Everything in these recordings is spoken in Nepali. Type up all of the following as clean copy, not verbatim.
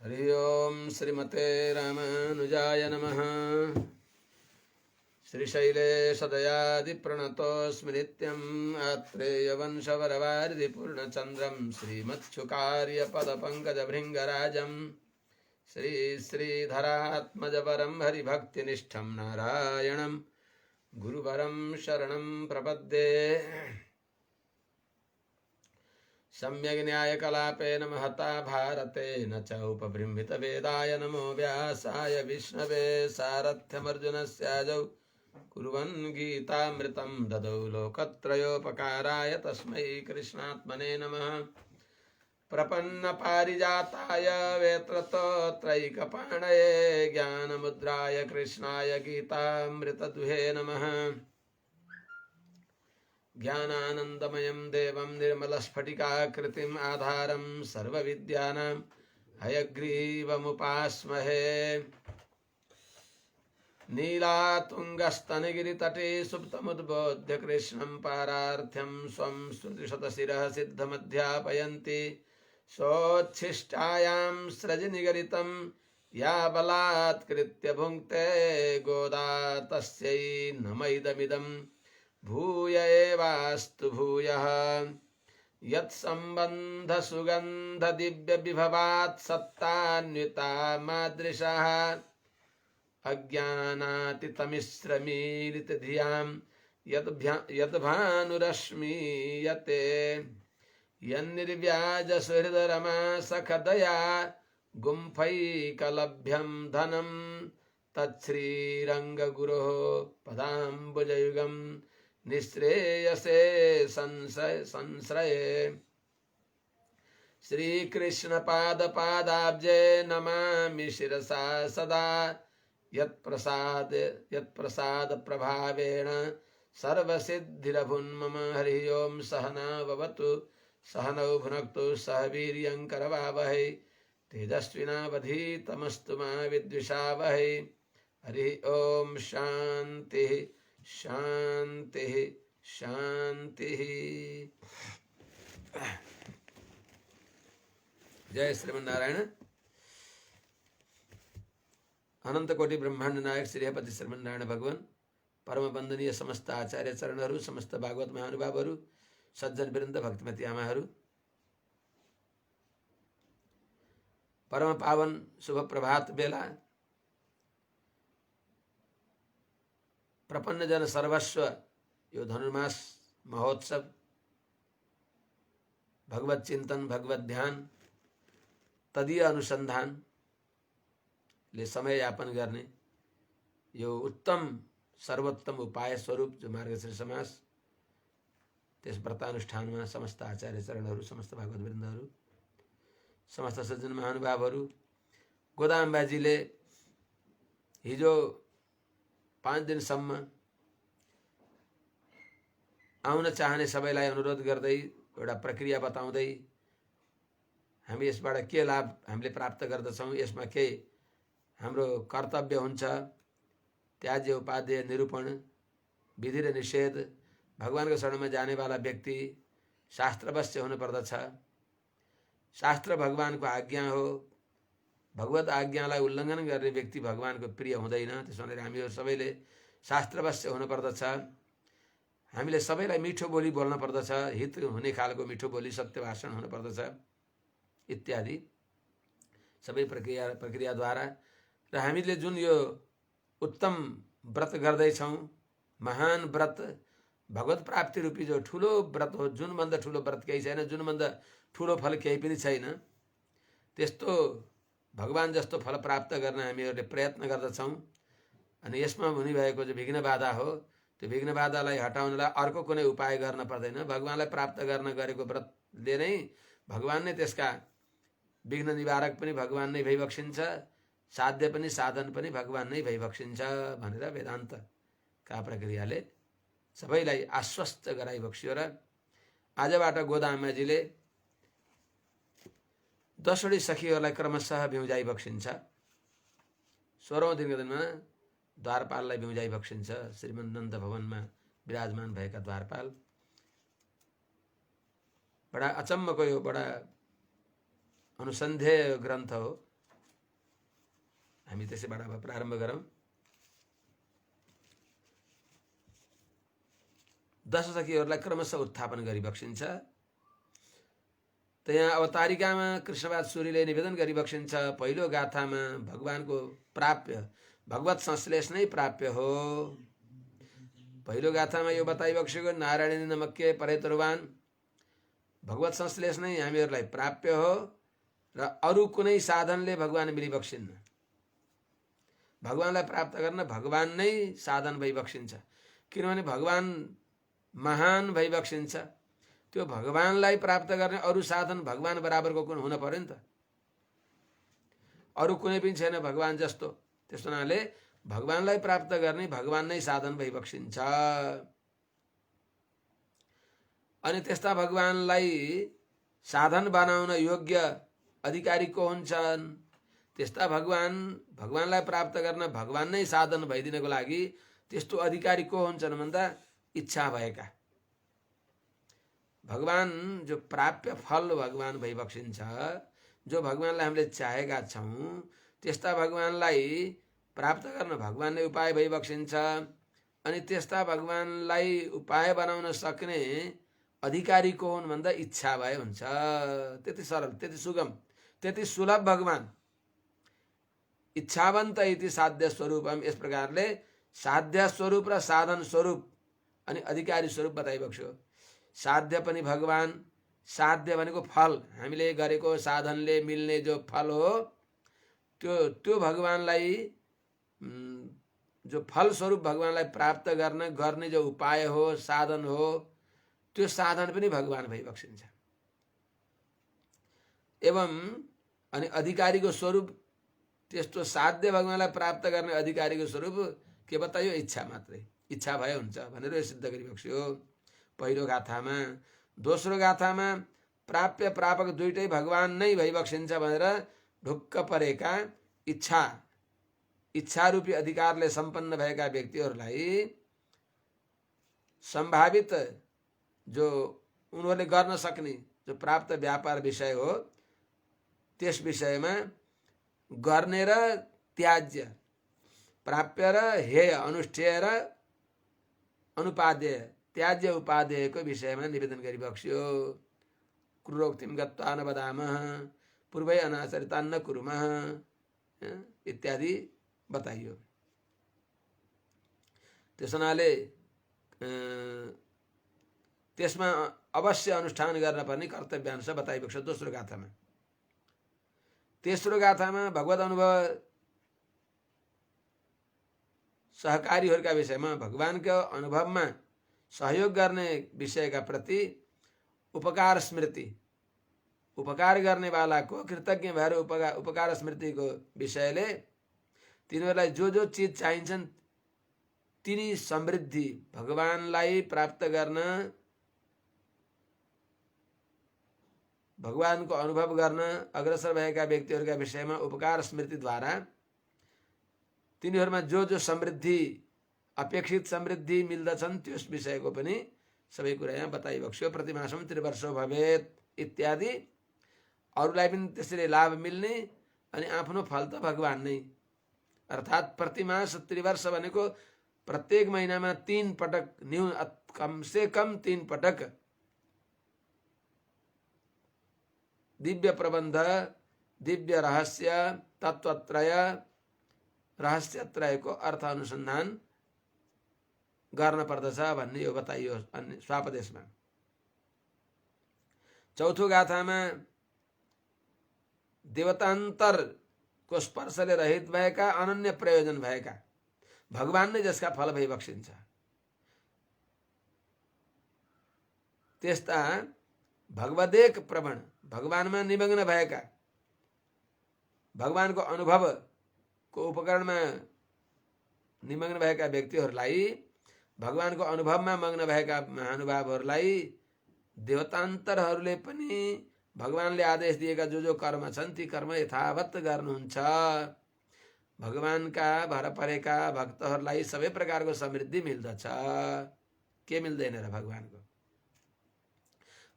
हरि ओम श्रीमते रामानुजाय नमः। श्रीशैलेशदयादिप्रणतोऽस्मि नित्यम् आत्रेयवंशवरवारिधिपूर्णचन्द्रं श्रीमत्सुकार्यपदपङ्कजभृङ्गराजम् श्रीधरात्मजपरं हरिभक्तिनिष्ठं नारायणं गुरुवरं शरणं प्रपद्ये। सम्यग् न्यायकलापेन महता भारतेन च उपबृंहितवेदाय नमो व्यासाय विष्णवे सारथ्यमर्जुनस्याजौ कुर्वन् गीतामृतं ददौ लोकत्रयोपकाराय तस्मै कृष्णात्मने नमः। प्रपन्नपारिजाताय वेत्रतोत्रैकपाणये ज्ञानमुद्राय कृष्णाय गीतामृतदुहे नमः। ज्ञानानन्दमयं देवं निर्मलस्फटिकाकृतिम् आधारं सर्वविद्यानां हयग्रीवमुपास्महे। नीलातुङ्गस्तनगिरितटे सुप्तमुद्बोध्य कृष्णं पारार्थ्यं स्वं श्रुतिशतशिरः सिद्धमध्यापयन्ति। सोच्छिष्टायां स्रजनिगलितं या बलात्कृत्य भुङ्क्ते गोदा तस्यै नम इदमिदम् भूय एवास्तु भूयः। यत्सम्बन्ध सुगन्ध दिव्य विभवात् सत्तान्विता मादृशः अज्ञानातितमिश्रमीलित धियां यद्भानुरश्मीयते। यन्निर्व्याज सुहृदरमा सखदया गुम्फैकलभ्यं धनं तच्छ्रीरङ्गगुरोः पदाम्बुजयुगं निःश्रेयसे संश्रये। श्रीकृष्णपादपादाब्जे नमामि शिरसा सदा। यत्प्रसाद प्रभावेण सर्वसिद्धिरभून्मम। हरि ओम सहना भवतु सहनौ भुनक्तु सह वीर्यं करवावहै तेजस्विनावधीतमस्तु मा विद्विषावहै। हरि ओम शांति शांति शांति। जय श्रीमन्नारायण। अनंत कोटि ब्रह्मांड नायक श्रीहपति श्रीमन्नारायण भगवान, परम वंदनीय समस्त आचार्य चरणहरू, समस्त भागवत महानुभावहरू, सज्जन वृन्द, भक्तिमती आमाहरू, परम पावन शुभ प्रभात बेला। प्रपन्न जन सर्वस्व यो धनुर्मास महोत्सव, भगवत चिंतन, भगवत ध्यान, तदीय अनुसंधान ले समय यापन गर्ने यो उत्तम सर्वोत्तम उपाय स्वरूप जो मार्गशीर्ष मास, त्यस व्रतानुष्ठानमा समस्त आचार्य चरणहरू, समस्त भागवत वृन्दहरू, समस्त सज्जन महानुभावहरू, गोदाम्बाजीले हिजो 5 दिनसम्म आउन चाहने सबैलाई अनुरोध गर्दै एउटा प्रक्रिया बताउँदै हामी यसबाट के लाभ हामीले प्राप्त गर्दछौँ, यसमा के हाम्रो कर्तव्य हुन्छ, त्याज्य उपादेय निरूपण, विधि र निषेध, भगवानको शरणमा जानेवाला व्यक्ति शास्त्रवश्य हुनुपर्दछ। शास्त्र भगवानको आज्ञा हो, भगवत आज्ञालाई उल्लङ्घन गर्ने व्यक्ति भगवानको प्रिय हुँदैन। त्यसो भनेर हामीहरू सबैले शास्त्रवश्य हुनुपर्दछ। हामीले सबैलाई मिठो बोली बोल्न पर्दछ, हित हुने खालको मिठो बोली, सत्य भाषण हुनुपर्दछ इत्यादि सबै प्रक्रियाद्वारा। र हामीले जुन यो उत्तम व्रत गर्दैछौँ, महान व्रत, भगवत प्राप्ति रूपी जो ठुलो व्रत हो, जुनभन्दा ठुलो व्रत केही छैन, जुनभन्दा ठुलो फल केही पनि छैन, त्यस्तो भगवान जस्तो फल प्राप्त गर्न हामीहरूले प्रयत्न गर्दछौँ। अनि यसमा हुने भएको जो विघ्न बाधा हो, त्यो विघ्न बाधालाई हटाउनलाई अर्को कुनै उपाय गर्न पर्दैन। भगवानलाई प्राप्त गर्न गरेको व्रतले नै भगवान नै त्यसका विघ्न निवारक पनि भगवान नै भइबक्सिन्छ, साध्य पनि साधन पनि भगवान नै भइबक्सिन्छ भनेर वेदान्तका प्रक्रियाले सबैलाई आश्वस्त गराइबक्सियो। र आजबाट गोदामाजीले 10वटी सखीहरूलाई क्रमशः बिउजाइ बक्सिन्छ। 16औं दिनको दिनमा द्वारपाललाई बिउजाइ बक्सिन्छ। श्रीमन्नन्द भवनमा विराजमान भएका द्वारपाल बडा अचम्मको यो बडा अनुसन्धेय ग्रन्थ हो। हामी त्यसैबाट अब प्रारम्भ गरौँ। 10 सखीहरूलाई क्रमशः उत्थापन गरी बक्सिन्छ। त्यहाँ अवतारिकामा कृष्णवाद सूरीले निवेदन गरी बक्सिन्छ। पहिलो गाथामा भगवानको प्राप्य भगवत संश्लेष नै प्राप्य हो। पहिलो गाथामा यो बताइ बक्सेको नारायणी नमक्य परेतरुवान भगवत संश्लेष नै हामीहरूलाई प्राप्य हो र अरू कुनै साधनले भगवान मिली बक्सिन्न। भगवानलाई प्राप्त गर्न भगवान नै साधन भई बक्सिन्छ, किनभने भगवान महान भई बक्सिन्छ। त्यो भगवानलाई प्राप्त गर्ने अरू साधन भगवान बराबरको कुन हुन पर्यो नि त, अरू कुनै पनि छैन भगवान जस्तो। त्यस हुनाले भगवानलाई प्राप्त गर्ने भगवान नै साधन भई बक्सिन्छ। अनि त्यस्ता भगवानलाई साधन बनाउन योग्य अधिकारी को हुन्छन्? त्यस्ता भगवानलाई प्राप्त गर्न भगवान नै साधन भइदिनको लागि त्यस्तो अधिकारी को हुन्छन् भन्दा इच्छा भएका भगवान, जो प्राप्य फल भगवान भई बक्सिन्छ, जो भगवानलाई हामीले चाहेका छौँ त्यस्ता भगवानलाई प्राप्त गर्न भगवान नै उपाय भई बक्सिन्छ। अनि त्यस्ता भगवानलाई उपाय बनाउन सक्ने अधिकारी को हुन् भन्दा इच्छा भए हुन्छ। त्यति सरल, त्यति सुगम, त्यति सुलभ भगवान। इच्छावन्त इति साध्य स्वरूपम, यस प्रकारले साध्य स्वरूप र साधन स्वरूप अनि अधिकारी स्वरूप बताइबक्स्यो। साध्य पनि भगवान, साध्य भनेको फल, हामीले गरेको साधनले मिल्ने जो फल हो त्यो भगवानलाई, जो फल स्वरूप भगवानलाई प्राप्त गर्ने जो उपाय हो, साधन हो, त्यो साधन पनि भगवान भई बक्सिन्छ। एवं अनि अधिकारीको स्वरूप, त्यस्तो साध्य भगवानलाई प्राप्त गर्ने अधिकारीको स्वरूप के बतायो? इच्छा मात्रै। इच्छा भए हुन्छ भनेर यो सिद्ध गरिबक्स्यो पहिलो गाथामा। दोस्रो गाथामा प्राप्य प्रापक दुईटै भगवान नै भइबक्सिन्छ भनेर ढुक्क परेका इच्छारूपी अधिकारले सम्पन्न भएका व्यक्तिहरूलाई सम्भावित जो उनीहरूले गर्न सक्ने जो प्राप्त व्यापार विषय हो, त्यस विषयमा गर्ने र त्याज्य, प्राप्य र हेय, अनुष्ठेय र अनुपादेय, त्याज्य उपादेयको विषयमा निवेदन गरिबक्स्यो। क्रूरोक्तिम गत्वा न वदामः, पूर्वै अनाचरितान् न कुर्मः इत्यादि बताइयो। त्यस हुनाले त्यसमा अवश्य अनुष्ठान गर्न पर्ने कर्तव्यांश बताइबक्स्यो दोस्रो गाथामा। तेस्रो गाथामा भगवत अनुभव सहकारीहरूका विषयमा, भगवानको अनुभवमा सहयोग गर्ने विषयका प्रति उपकार स्मृति, उपकार गर्नेवालाको कृतज्ञ भएर उपकार स्मृतिको विषयले तिनीहरूलाई जो जो चिज चाहिन्छन् तिनी समृद्धि भगवानलाई प्राप्त गर्न, भगवानको अनुभव गर्न अग्रसर भएका व्यक्तिहरूका विषयमा उपकार स्मृतिद्वारा तिनीहरूमा जो जो समृद्धि, अपेक्षित समृद्धि मिल्दछन् त्यस विषयको पनि सबै कुरा यहाँ बताइबक्स्यो। प्रतिमासम त्रिवर्षो भवेत् इत्यादि। अरूलाई पनि त्यसरी लाभ मिल्ने अनि आफ्नो फल त भगवान नै, अर्थात् प्रतिमास त्रिवर्ष भनेको प्रत्येक महिनामा 3 पटक, कम से कम 3 पटक दिव्य प्रबन्ध, दिव्य रहस्य, तत्वत्रय, रहस्यत्रयको अर्थ अनुसन्धान गर्न पर्दछ भन्ने यो बताइयो स्वापदेशमा। चौथो गाथामा देवतान्तरको स्पर्शले रहित भएका, अनन्य प्रयोजन भएका भगवान नै जसका फल भई बक्सिन्छ त्यस्ता भगवदेक प्रवण, भगवानमा निमग्न भएका, भगवानको अनुभवको उपकरणमा निमग्न भएका व्यक्तिहरूलाई, भगवानको अनुभवमा मग्न भएका महानुभावहरूलाई देवतान्तरहरूले पनि भगवानले आदेश दिएका जो जो कर्म छन् ती कर्म यथावत गर्नुहुन्छ। भगवानका भर परेका भक्तहरूलाई सबै प्रकारको समृद्धि मिल्दछ। के मिल्दैन र भगवानको?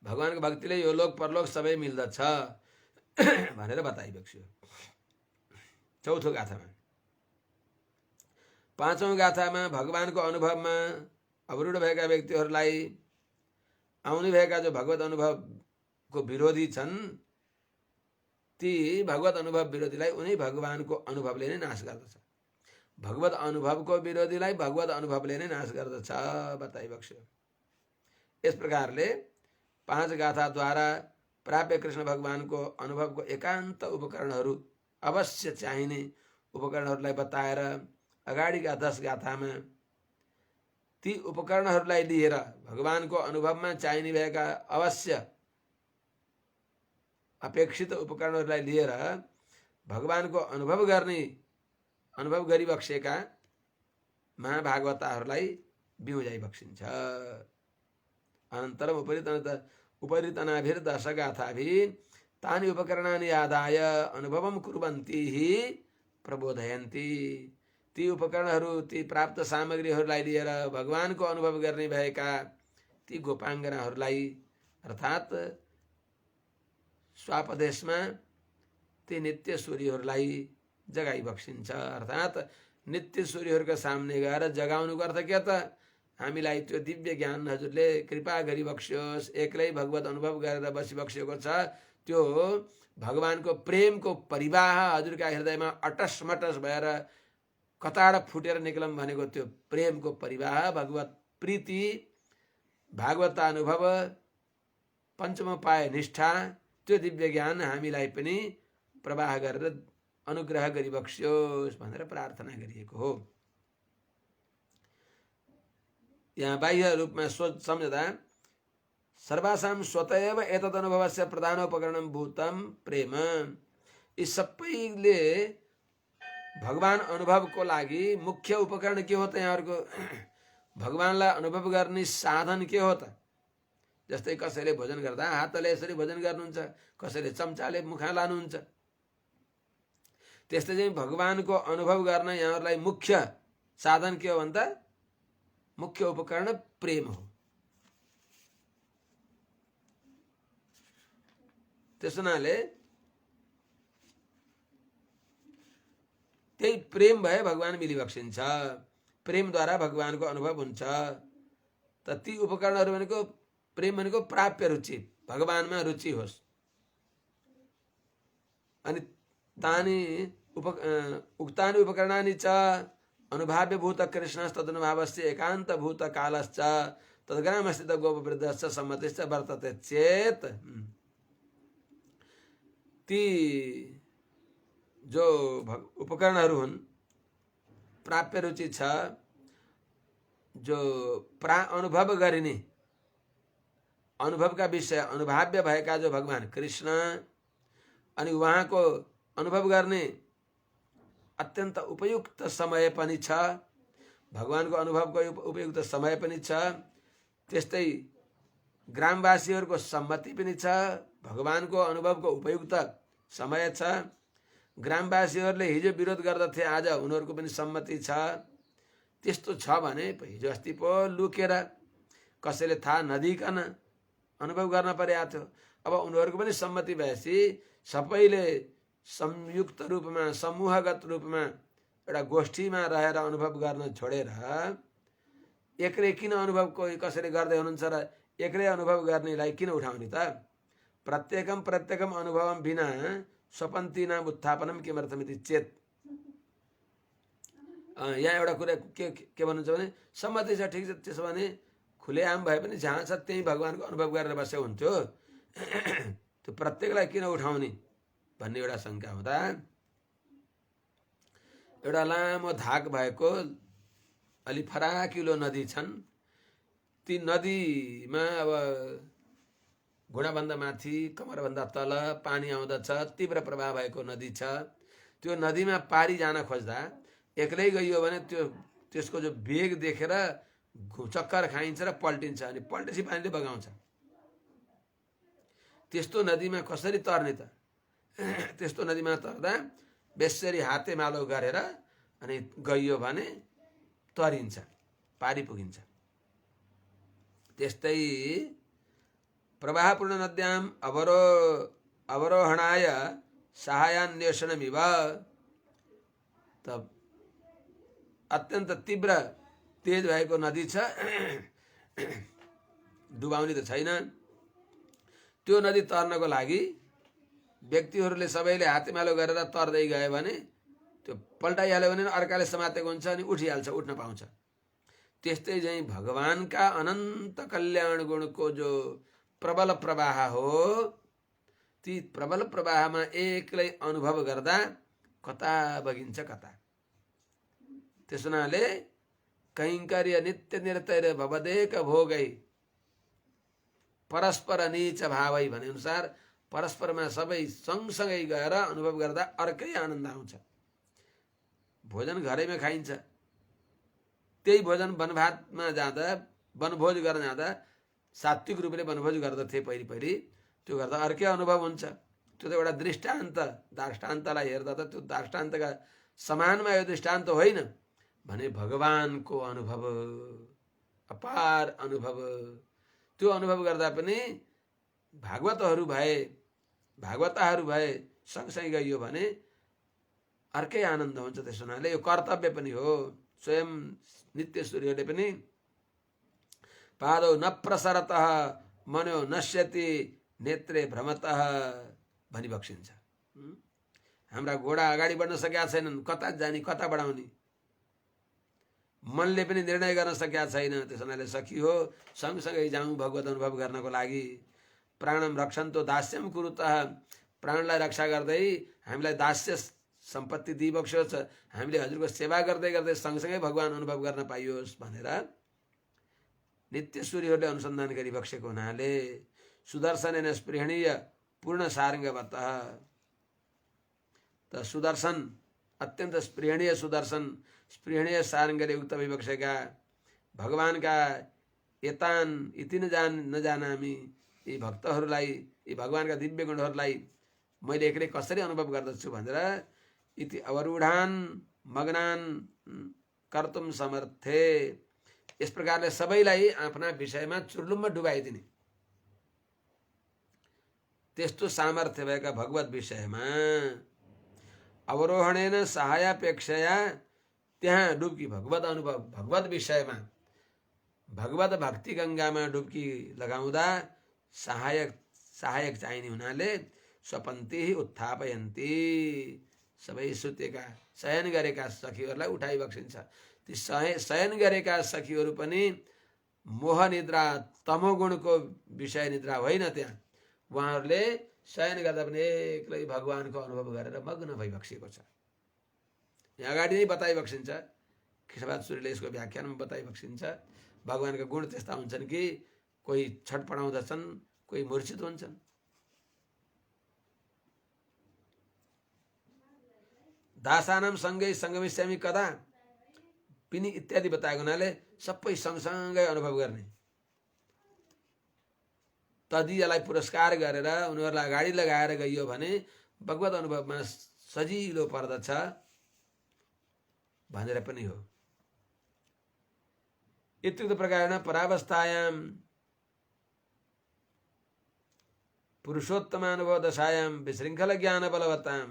भगवानको भक्तिले यो लोक परलोक सबै मिल्दछ भनेर बताइबक्स्यो चौथो गाथामा। पाँचौं गाथामा भगवानको अनुभवमा अवरुढ भएका व्यक्तिहरूलाई आउने भएका जो भगवत अनुभवको विरोधी छन् ती भगवत अनुभव विरोधीलाई उनी भगवानको अनुभवले नै नाश गर्दछ। भगवत अनुभवको विरोधीलाई भगवत अनुभवले नै नाश गर्दछ बताइबक्स्यो। यस प्रकारले 5 गाथाद्वारा प्राप्य कृष्ण भगवानको अनुभवको एकान्त उपकरणहरू अवश्य चाहिने उपकरणहरूलाई बताएर अगाडिका 10 गाथामा ती उपकरणहरूलाई लिएर भगवानको अनुभवमा चाहिने भएका अवश्य अपेक्षित उपकरणहरूलाई लिएर भगवानको अनुभव गरिबक्सेका महाभागवताहरूलाई बिउजाइ बक्सिन्छ। अनन्तरम उपरितनाभिर्दश गाथाभिः तानि उपकरणानि आदाय अनुभवं कुर्वन्तीः प्रबोधयन्ति। ती उपकरणहरू ती प्राप्त सामग्रीहरूलाई लिएर भगवानको अनुभव गर्ने भएका ती गोपाङ्गनाहरूलाई अर्थात् स्वापदेशमा ती नित्य सूर्यहरूलाई जगाइ बक्सिन्छ। अर्थात् नित्य सूर्यहरूका सामने गएर जगाउनुको अर्थ के त हामीलाई त्यो दिव्य ज्ञान हजुरले कृपा गरिबक्स्योस्। एक्लै भगवत अनुभव गरेर बसिबक्सेको छ त्यो भगवानको प्रेमको परिवाह हजुरका हृदयमा अटसमटस भएर कताड फुटेर निक्लम भनेको त्यो प्रेमको परिवाह भगवत प्रीति भागवतानुभव पञ्चम पाए निष्ठा त्यो दिव्य ज्ञान हामीलाई पनि प्रवाह गरेर अनुग्रह गरिबक्स्योस् भनेर प्रार्थना गरिएको हो। यहाँ बाह्य रूपमा सोच सम्झदा सर्वासां स्वतएव एतद अनुभवस्य प्रधानोपकरणं भूतं प्रेम। यी सबैले भगवान अनुभवको लागि मुख्य उपकरण के हो त यहाँहरुको भगवानलाई अनुभव गर्ने साधन के हो त। जस्तै कसैले भोजन गर्दा हातले यसरी भोजन गर्नुहुन्छ, कसैले चम्चाले मुखमा लानुहुन्छ। त्यस्तै चाहिँ भगवानको अनुभव गर्न यहाँहरुलाई मुख्य साधन के हो भन्दा मुख्य उपकरण प्रेम हो। त्यसनाले त्यही प्रेम भए भगवान मिलिबक्सिन्छ। प्रेमद्वारा भगवानको अनुभव हुन्छ। त ती उपकरणहरू भनेको प्रेम भनेको प्राप्य रुचि, भगवानमा रुचि होस्। अनि तानि उक्तानि उपकरणानि च अनुभाव्य भूत कृष्णस्तदनुभावस्य एकान्त भूत कालश्च तद्ग्रामस्थित गोपवृद्धश्च सम्मतिश्च वर्तते चेत। ती जो उपकरणहरू हुन् प्राप्य रुचि छ, जो अनुभव गरिने अनुभवका विषय अनुभाव्य भएका जो भगवान कृष्ण अनि उहाँको अनुभव गर्ने अत्यन्त उपयुक्त समय पनि छ, भगवानको अनुभवको उपयुक्त समय पनि छ। त्यस्तै ग्रामवासीहरूको सम्मति पनि छ, भगवानको अनुभवको उपयुक्त समय छ। ग्रामवासीहरूले हिजो विरोध गर्दथे, आज उनीहरूको पनि सम्मति छ। त्यस्तो छ भने हिजो अस्ति पो लुकेर कसैले थाहा नदिकन अनुभव गर्न परेको थियो। अब उनीहरूको पनि सम्मति भएपछि सबैले संयुक्त रूपमा समूहगत रूपमा एउटा गोष्ठीमा रहेर अनुभव गर्न छोडेर एक्लै किन अनुभव कोही कसैले गर्दै हुनुहुन्छ र एक्लै अनुभव गर्नेलाई किन उठाउने त। प्रत्येकम अनुभवम बिना स्वपन्तीनाम उत्थापनम किमर्थमिति चेत। यहाँ एउटा कुरा के भन्नुहुन्छ भने सम्मति छ, ठिक छ, त्यसो भने खुलेआम भए पनि जहाँ छ त्यही भगवानको अनुभव गरेर बसे हुन्थ्यो। त्यो प्रत्येकलाई किन उठाउने भन्ने एउटा शङ्का हुँदा एउटा लामो धाक भएको अलि फराकिलो नदी छन्। ती नदीमा अब घुँडाभन्दा माथि कमरभन्दा तल पानी आउँदछ, तीव्र प्रवाह भएको नदी छ। त्यो नदीमा पारी जान खोज्दा एक्लै गइयो भने त्यसको जो वेग देखेर चक्कर खाइन्छ र पल्टिन्छ, अनि पल्टेपछि पानीले बगाउँछ। त्यस्तो नदीमा कसरी तर्ने त। त्यस्तो नदीमा तर्दा बेसरी हातेमालो गरेर अनि गइयो भने तरिन्छ, पारी पुगिन्छ। त्यस्तै प्रवाहपूर्ण नद्याम अवरोहणाय सहायान्वेषणमिव। त अत्यन्त तीव्र तेज भएको नदी छ, डुबाउने त छैन। त्यो नदी तर्नको लागि व्यक्तिहरूले सबैले हातेमालो गरेर तर्दै गयो भने त्यो पल्टाइहाल्यो भने अर्काले समातेको हुन्छ अनि उठिहाल्छ, उठ्न पाउँछ। त्यस्तै चाहिँ भगवानका अनन्त कल्याण गुणको जो प्रबल प्रवाह हो, ती प्रबल प्रवाहमा एक्लै अनुभव गर्दा कता बगिन्छ कता। त्यस हुनाले कैङ्कर्य नित्य निरतैर भवदेक भोगै परस्पर नीच भावै भने अनुसार परस्परमा सबै सँगसँगै गएर अनुभव गर्दा अर्कै आनन्द आउँछ। भोजन घरैमा खाइन्छ, त्यही भोजन वनभातमा जाँदा, वनभोज गर्न जाँदा, सात्विक रूपले वनभोज गर्दथे पहिले, त्यो गर्दा अर्कै अनुभव हुन्छ। त्यो त एउटा दृष्टान्त, दाष्टान्तलाई हेर्दा त त्यो दाष्टान्तका समानमा यो दृष्टान्त होइन भने भगवानको अनुभव, अपार अनुभव। त्यो अनुभव गर्दा पनि भागवतहरू भए सँगसँगै गइयो भने अर्कै आनन्द हुन्छ। त्यसो हुनाले यो कर्तव्य पनि हो। स्वयं नित्यसूरीहरूले पनि पादौ न प्रसरतः मनो नश्यति नेत्रे भ्रमतः भनी बक्सिन्छ। हाम्रा घोडा अगाडि बढ्न सकेका छैनन्, कता जाने कता बढाउने मनले पनि निर्णय गर्न सकेका छैन। त्यस हुनाले सखियो सँगसँगै जाउँ भगवत अनुभव गर्नको लागि। प्राणम रक्षन्तो दास्यम कुरुतः, प्राणलाई रक्षा गर्दै हामीलाई दास्य सम्पत्ति दिइबक्स्योस्, हामीले हजुरको सेवा गर्दै गर्दै सँगसँगै भगवान अनुभव गर्न पाइयोस् भनेर नित्यसूरीहरूले अनुसन्धान गरिबक्सेको हुनाले सुदर्शनेन स्पृहणीय पूर्ण सारङ्गवतः, त सुदर्शन अत्यन्त स्पृहणीय सुदर्शन, स्पृहणीय सारङ्गले युक्त भइबक्सेका भगवानका यतान इति नजानामी, यी भक्तहरूलाई, यी भगवानका दिव्य गुणहरूलाई मैले एक्लै कसरी अनुभव गर्दछु भनेर इति अवरूढान मग्नान कर्तुम समर्थे, यस प्रकारले सबैलाई आफ्ना विषयमा चुर्लुम्म डुबाइदिने त्यस्तो सामर्थ्य भएका भगवत विषयमा अवरोहणेन सहायापेक्षया त्यहाँ डुब्की भगवत अनुभव, भगवत विषयमा भगवत भक्ति गङ्गामा डुब्की लगाउँदा सहायक चाहिने हुनाले स्वपन्ति उत्थापयन्ती, सबै सुतेका शयन गरेका सखीहरूलाई उठाइबक्सिन्छ। ती शयन गरेका सखीहरू पनि मोह निद्रा तमोगुणको विषय निद्रा होइन, त्यहाँ उहाँहरूले शयन गर्दा पनि एक्लै भगवानको अनुभव गरेर मग्न भइबक्सिएको छ। यहाँ अगाडि नै बताइबक्सिन्छ, कृष्णपाद सूर्यले यसको व्याख्यानमा बताइबक्सिन्छ। भगवानका गुण त्यस्ता हुन्छन् कि कोही छटपटाउँदछन्, कोही मूर्छित हुन्छन्। दासानाम सँगै सङ्गमिष्यामि कदा पिनी इत्यादि बताएको हुनाले सबै सँगसँगै अनुभव गर्ने, तदीयलाई पुरस्कार गरेर उनीहरूलाई अगाडि लगाएर गइयो भने भगवत अनुभवमा सजिलो पर्दछ भनेर पनि हो। इत्युक्त प्रकारेण परावस्थायाम पुरुषोत्तमानुभव दशायाम विशृङ्खल ज्ञान बलवताम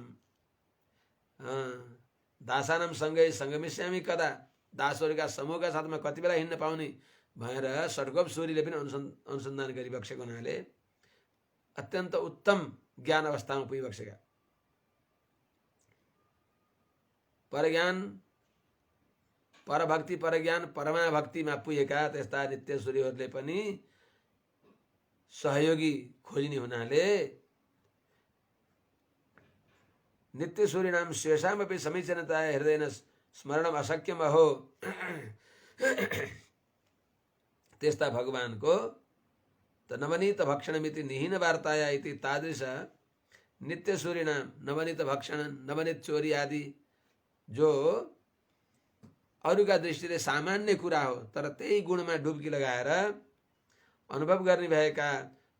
दासानाम सँगै सङ्गमिष्यामि कदा, दासहरूका समूहका साथमा कति बेला हिँड्न पाउने भनेर षड्गोप सूरीले पनि अनुसन्धान गरिबक्सेको हुनाले अत्यन्त उत्तम ज्ञान अवस्थामा पुगिबक्सेका परज्ञान परभक्ति परज्ञान परमाभक्तिमा पुगेका त्यस्ता नित्यसूरीहरूले पनि सहयोगी खोजिने हुनाले नित्यसूरीणाम शेषामपि समीचीनतया हृदयेन स्मरणम अशक्यम अहो, त्यस्ता भगवानको त नवनीत भक्षणमिति निहीन वार्ताया इति तादृश नित्यसूरीणाम नवनीत भक्षण नवनीत चोरी आदि जो अरूका दृष्टिले सामान्य कुरा हो तर त्यही गुणमा डुब्की लगाएर अनुभव गर्ने भएका,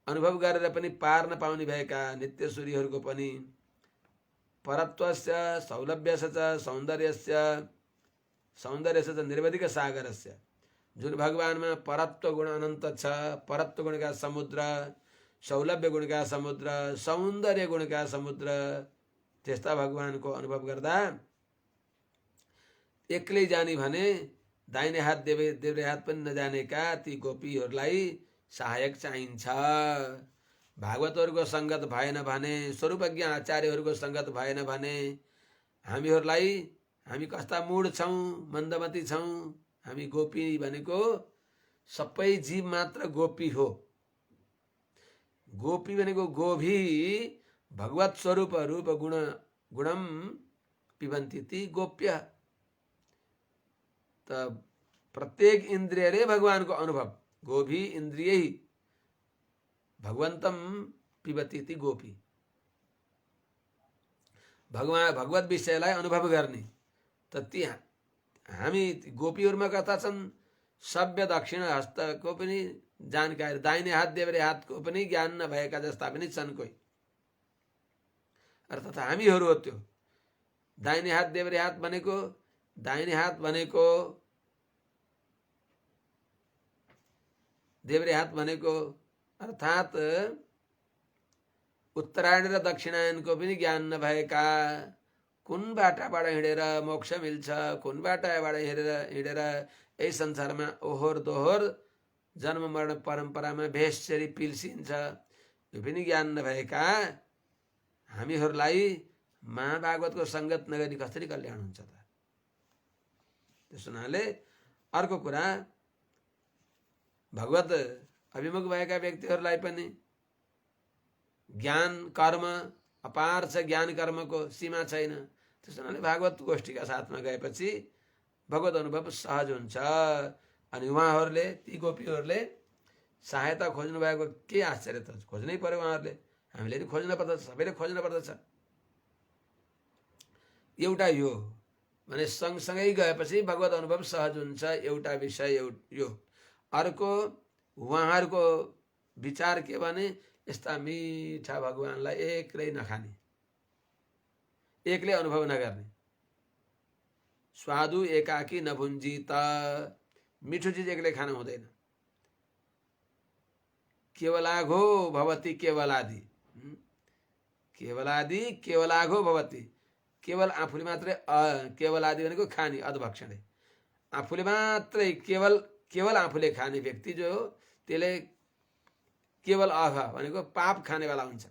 अनुभव गरेर पनि पार नपाउने भएका नित्यसूरीहरूको पनि परत्वस्य सौलभ्यस्य च सौन्दर्यस्य च निर्वधिक सागरस्य, जुन भगवानमा परत्व गुण अनन्त छ, परत्व गुणका समुद्र, सौलभ्य गुणका समुद्र, सौन्दर्य गुणका समुद्र, त्यस्ता भगवानको अनुभव गर्दा एक्लै जाने भने दाहिने हात देब्रे हात पनि नजानेका ती गोपीहरूलाई सहायक चाहिन्छ। भागवतहरूको सङ्गत भएन भने, स्वरूपज्ञ आचार्यहरूको सङ्गत भएन भने हामी कस्ता मूढ छौँ, मन्दमती छौँ। हामी गोपी भनेको सबै जीव मात्र गोपी हो। गोपी भनेको गोभी भगवत स्वरूप रूप गुणम पिबन्ति ती गोप्य। त प्रत्येक इन्द्रियले भगवानको अनुभव, गोभी इन्द्रिय भगवन्तम पिबति ती गोपी। भगवत विषयलाई अनुभव गर्ने। त ती हामी गोपीहरूमा कथा छन्, सभ्य दक्षिण हस्तको पनि जानकारी, दाहिने हात देब्रे हातको पनि ज्ञान नभएका जस्ता पनि छन् कोही। अर्थात् हामीहरू हो त्यो। दाहिने हात देब्रे हात भनेको, दाहिने हात भनेको देब्रे हात भनेको अर्थात् उत्तरायण र दक्षिणायनको पनि ज्ञान नभएका, कुन बाटाबाट हिँडेर मोक्ष मिल्छ, कुन बाटाबाट हिँडेर यही संसारमा ओहोर दोहोर जन्म मरण परम्परामा भेषरी पिल्सिन्छ, यो पनि ज्ञान नभएका हामीहरूलाई महाभागवतको सङ्गत नगरी कसरी कल्याण हुन्छ त? त्यस हुनाले अर्को कुरा, भगवत अभिमुख भएका व्यक्तिहरूलाई पनि ज्ञान कर्म अपार छ, ज्ञान कर्मको सीमा छैन। त्यस हुनाले भागवत गोष्ठीका साथमा गएपछि भगवत अनुभव सहज हुन्छ। अनि उहाँहरूले, ती गोपीहरूले सहायता खोज्नु भएको के आश्चर्य त, खोज्नै पर्यो उहाँहरूले। हामीले नि खोज्न पर्दछ, सबैले खोज्न पर्दछ। एउटा यो भने सँगसँगै गएपछि भगवत अनुभव सहज हुन्छ, एउटा विषय यो। अर्को उहाँहरूको विचार के भने, यस्ता मिठा भगवानलाई एक्लै नखाने, एक्लै अनुभव नगर्ने। स्वादु एकाकी नभुञ्जित, मिठो चिज एक्लै खान हुँदैन। केवलाघो भवति केवलादि, केवलादि केवलाघो भवति। केवल आफूले मात्रै, केवलादि भनेको खाने, अधभक्षण। आफूले मात्रै केवल आफूले खाने व्यक्ति जो हो, त्यसले केवल अघ भनेको पाप खानेवाला हुन्छ,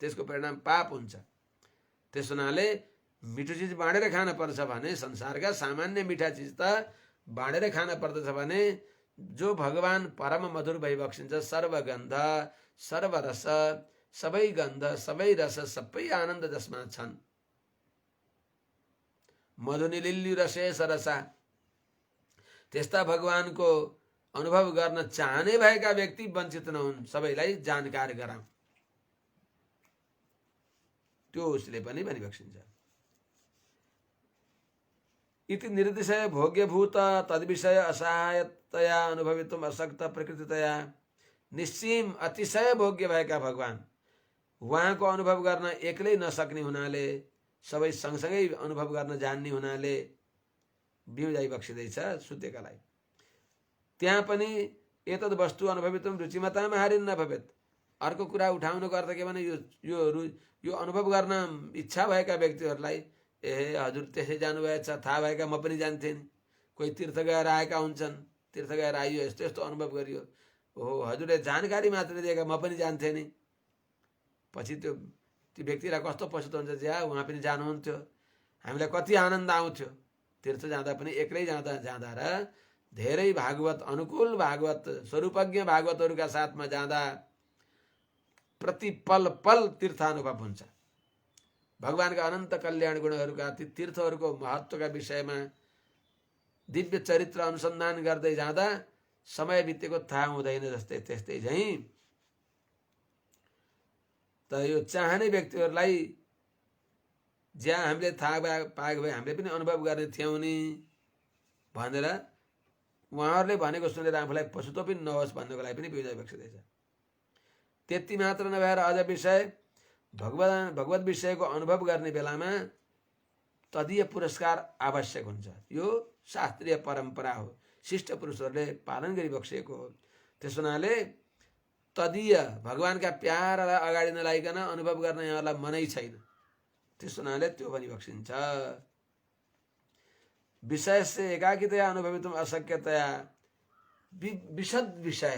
त्यसको परिणाम पाप हुन्छ। त्यस हुनाले मिठो चिज बाँडेर खान पर्छ भने, संसारका सामान्य मिठा चिज त बाँडेर खान पर्दछ भने, जो भगवान परम मधुर भइबक्सिन्छ, सर्वगन्ध सर्वरस, सबै गन्ध सबै रस सबै आनन्द जसमा छन्। मधुनिलिल्ली रसे सरसा, त्यस्ता भगवानको अनुभव गर्न चाहने भएका व्यक्ति वञ्चित नहुन्, सबैलाई जानकार गराउँ, त्यो उसले पनि भनिबक्सिन्छ। इति निर्दिशय भोग्यभूत तद्विषय असहायतया अनुभवितुम अशक्त प्रकृतितया, निश्चिम अतिशय भोग्य भएका भगवान उहाँको अनुभव गर्न एक्लै नसक्ने हुनाले, सबै सँगसँगै अनुभव गर्न जान्ने हुनाले बिउजाइ बक्सिँदैछ सुतेकालाई। त्यहाँ पनि एतद् वस्तु अनुभवितुम रुचिमताम हारिन्न भवेत्। अर्को कुरा उठाउनुको अर्थ के भने, यो अनुभव गर्न इच्छा भएका व्यक्तिहरूलाई, ए हजुर त्यसै जानुभएछ, थाहा भएका म पनि जान्थेँ नि। कोही तीर्थ गएर आएका हुन्छन्, तीर्थ गएर आइयो, यस्तो यस्तो अनुभव गरियो, ओहो हजुरले जानकारी मात्र दिएका, म पनि जान्थेँ नि। पछि त्यो व्यक्तिलाई कस्तो पछुतो हुन्छ, ज्या उहाँ पनि जानुहुन्थ्यो, हामीलाई कति आनन्द आउँथ्यो। तीर्थ जाँदा पनि एक्लै जाँदा र धेरै भागवत अनुकूल भागवत स्वरूपज्ञ भागवतहरूका साथमा जाँदा प्रति पल पल तीर्थानुभव हुन्छ। भगवानका अनन्त कल्याण गुणहरूका ती तीर्थहरूको महत्त्वका विषयमा दिव्य चरित्र अनुसन्धान गर्दै जाँदा समय बितेको थाहा हुँदैन। जस्तै त्यस्तै झैँ त यो चाहने व्यक्तिहरूलाई ज्या हामीले थाहा पाएको भए हामीले पनि अनुभव गर्ने थियौँ नि भनेर उहाँहरूले भनेको सुनेर आफूलाई पछुतो पनि नहोस् भन्नको लागि पनि बिउजाइ बक्सिँदैछ। त्यति मात्र नभएर अझ विषय भगवत विषयको अनुभव गर्ने बेलामा तदीय पुरस्कार आवश्यक हुन्छ। यो शास्त्रीय परम्परा हो, शिष्ट पुरुषहरूले पालन गरिबक्सिएको हो। त्यस हुनाले तदीय भगवानका प्यारलाई अगाडि नलाइकन अनुभव गर्न यहाँलाई मनै छैन। त्यस हुनाले त्यो पनि बक्सिन्छ। विषय से एकाकीतया अनुभवितुम अशक्यतया, विशद विषय,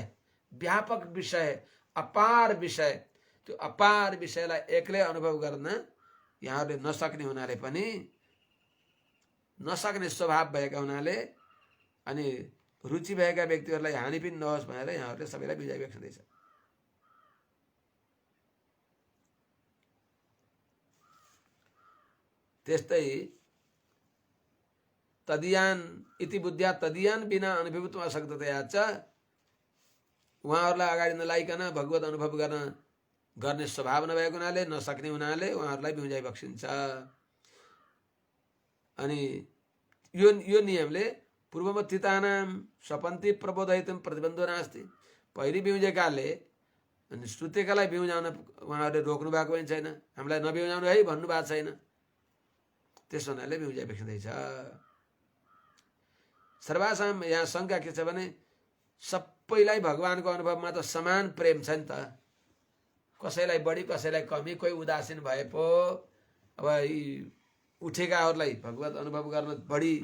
व्यापक विषय, अपार विषय, त्यो अपार विषयलाई एक्लै अनुभव गर्न यहाँहरूले नसक्ने हुनाले पनि, नसक्ने स्वभाव भएका हुनाले अनि रुचि भएका व्यक्तिहरूलाई हानि पनि नहोस् भनेर यहाँहरूले सबैलाई बुझाइराख्दैछ। त्यस्तै तदियान इति बुद्ध्या तदियान बिना अनुभवितुम अशक्ततया च, उहाँहरूलाई अगाडि नलाइकन भगवत अनुभव गर्ने स्वभाव नभएको हुनाले, नसक्ने हुनाले उहाँहरूलाई बिउजाइ बक्सिन्छ। अनि यो नियमले पूर्वमथितानां स्वपन्ति प्रबोधयितुं प्रतिबन्धो नास्ति। पहिली बिउजेकाले अनि श्रुतेकालाई बिउजाउन उहाँहरूले रोक्नु भएको पनि छैन, हामीलाई नबिउजाउनु है भन्नुभएको छैन। त्यस हुनाले बिउजाइ बक्सिँदैछ। सर्वासाम यहाँ शङ्का के छ भने सबैलाई भगवानको अनुभवमा त समान प्रेम छ नि त, कसैलाई बढी कसैलाई कमी, कोही उदासीन भए पो अब यी उठेकाहरूलाई भगवत अनुभव गर्न बढी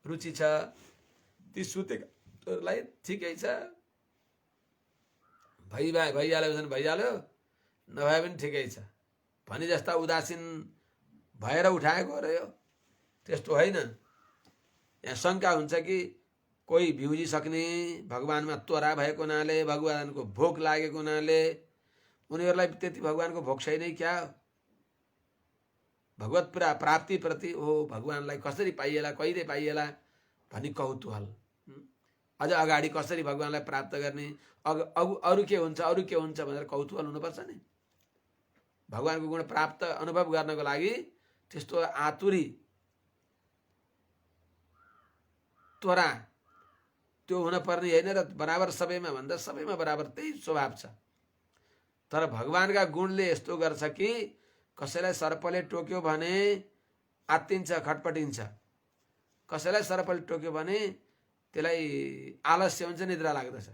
रुचि छ, ती सुतेकाहरूलाई ठिकै छ, भइहाल्यो भने भइहाल्यो, नभए पनि ठिकै छ भने जस्ता उदासीन भएर उठाएको हो र यो, त्यस्तो होइन। यहाँ शङ्का हुन्छ कि कोही भ्युजिसक्ने, भगवानमा त्वरा भएको हुनाले, भगवानको भोक लागेको हुनाले उनीहरूलाई त्यति भगवानको भोक छैन क्या, भगवत प्राप्तिप्रति ओ भगवानलाई कसरी पाइएला, कहिले पाइएला भनी कौतूहल, अझ अगाडि कसरी भगवानलाई प्राप्त गर्ने, अरू के हुन्छ भनेर कौतूहल हुनुपर्छ नि। भगवानको गुण प्राप्त अनुभव गर्नको लागि त्यस्तो आतुरी त्वरा त्यो हुनपर्ने होइन र बराबर सबैमा भन्दा सबैमा बराबर त्यही स्वभाव छ। तर भगवानका गुणले यस्तो गर्छ कि कसैलाई सर्पले टोक्यो भने आत्तिन्छ, खटपटिन्छ, कसैलाई सर्पले टोक्यो भने त्यसलाई आलस्य हुन्छ, निद्रा लाग्दछ,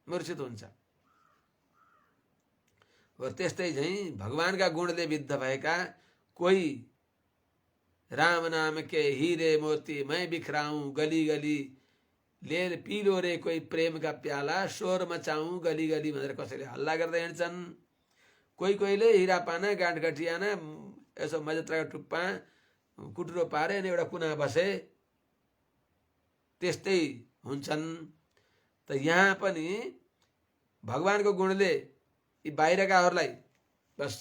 मूर्छित हुन्छ। त्यस्तै झैँ भगवानका गुणले विद्ध भएका कोही राम नाम के हीरे मोती मैं बिखराऊं गली गली, ले पीलो रे कोही प्रेम का प्याला शोर मचाऊं गली गली भनेर कसैले हल्ला गर्दै हिँड्छन्। कोहीले हिरा पाना गाँठ गठियाना यसो मजत्राको टुप्पा कुटुरो पारे अनि एउटा कुना बसे, त्यस्तै हुन्छन्। त यहाँ पनि भगवानको गुणले यी बाहिरकाहरूलाई बस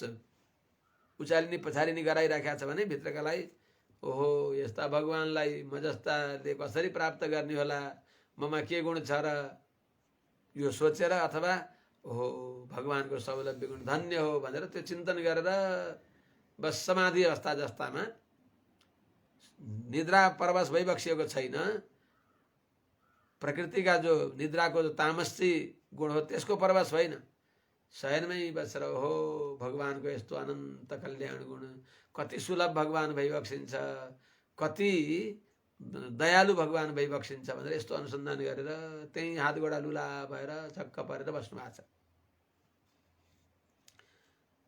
उचालिने पछारिने गराइराखेको छ भने भित्रकालाई ओहो यस्ता भगवानलाई म जस्ताले कसरी प्राप्त गर्ने होला, ममा के गुण छ र यो सोचेर अथवा ओहो भगवानको सौलभ्य गुण धन्य हो भनेर त्यो चिन्तन गरेर बस समाधि अवस्था जस्तामा निद्रा परवश भइबक्सिएको छैन, प्रकृतिका जो निद्राको जो तामसी गुण हो त्यसको परवश होइन, शयनमै बसेर ओहो भगवानको यस्तो अनन्त कल्याण गुण, कति सुलभ भगवान भइबक्सिन्छ, कति दयालु भगवान भइबक्सिन्छ भनेर यस्तो अनुसन्धान गरेर त्यही हात गोडा लुला भएर छक्क परेर बस्नु भएको छ।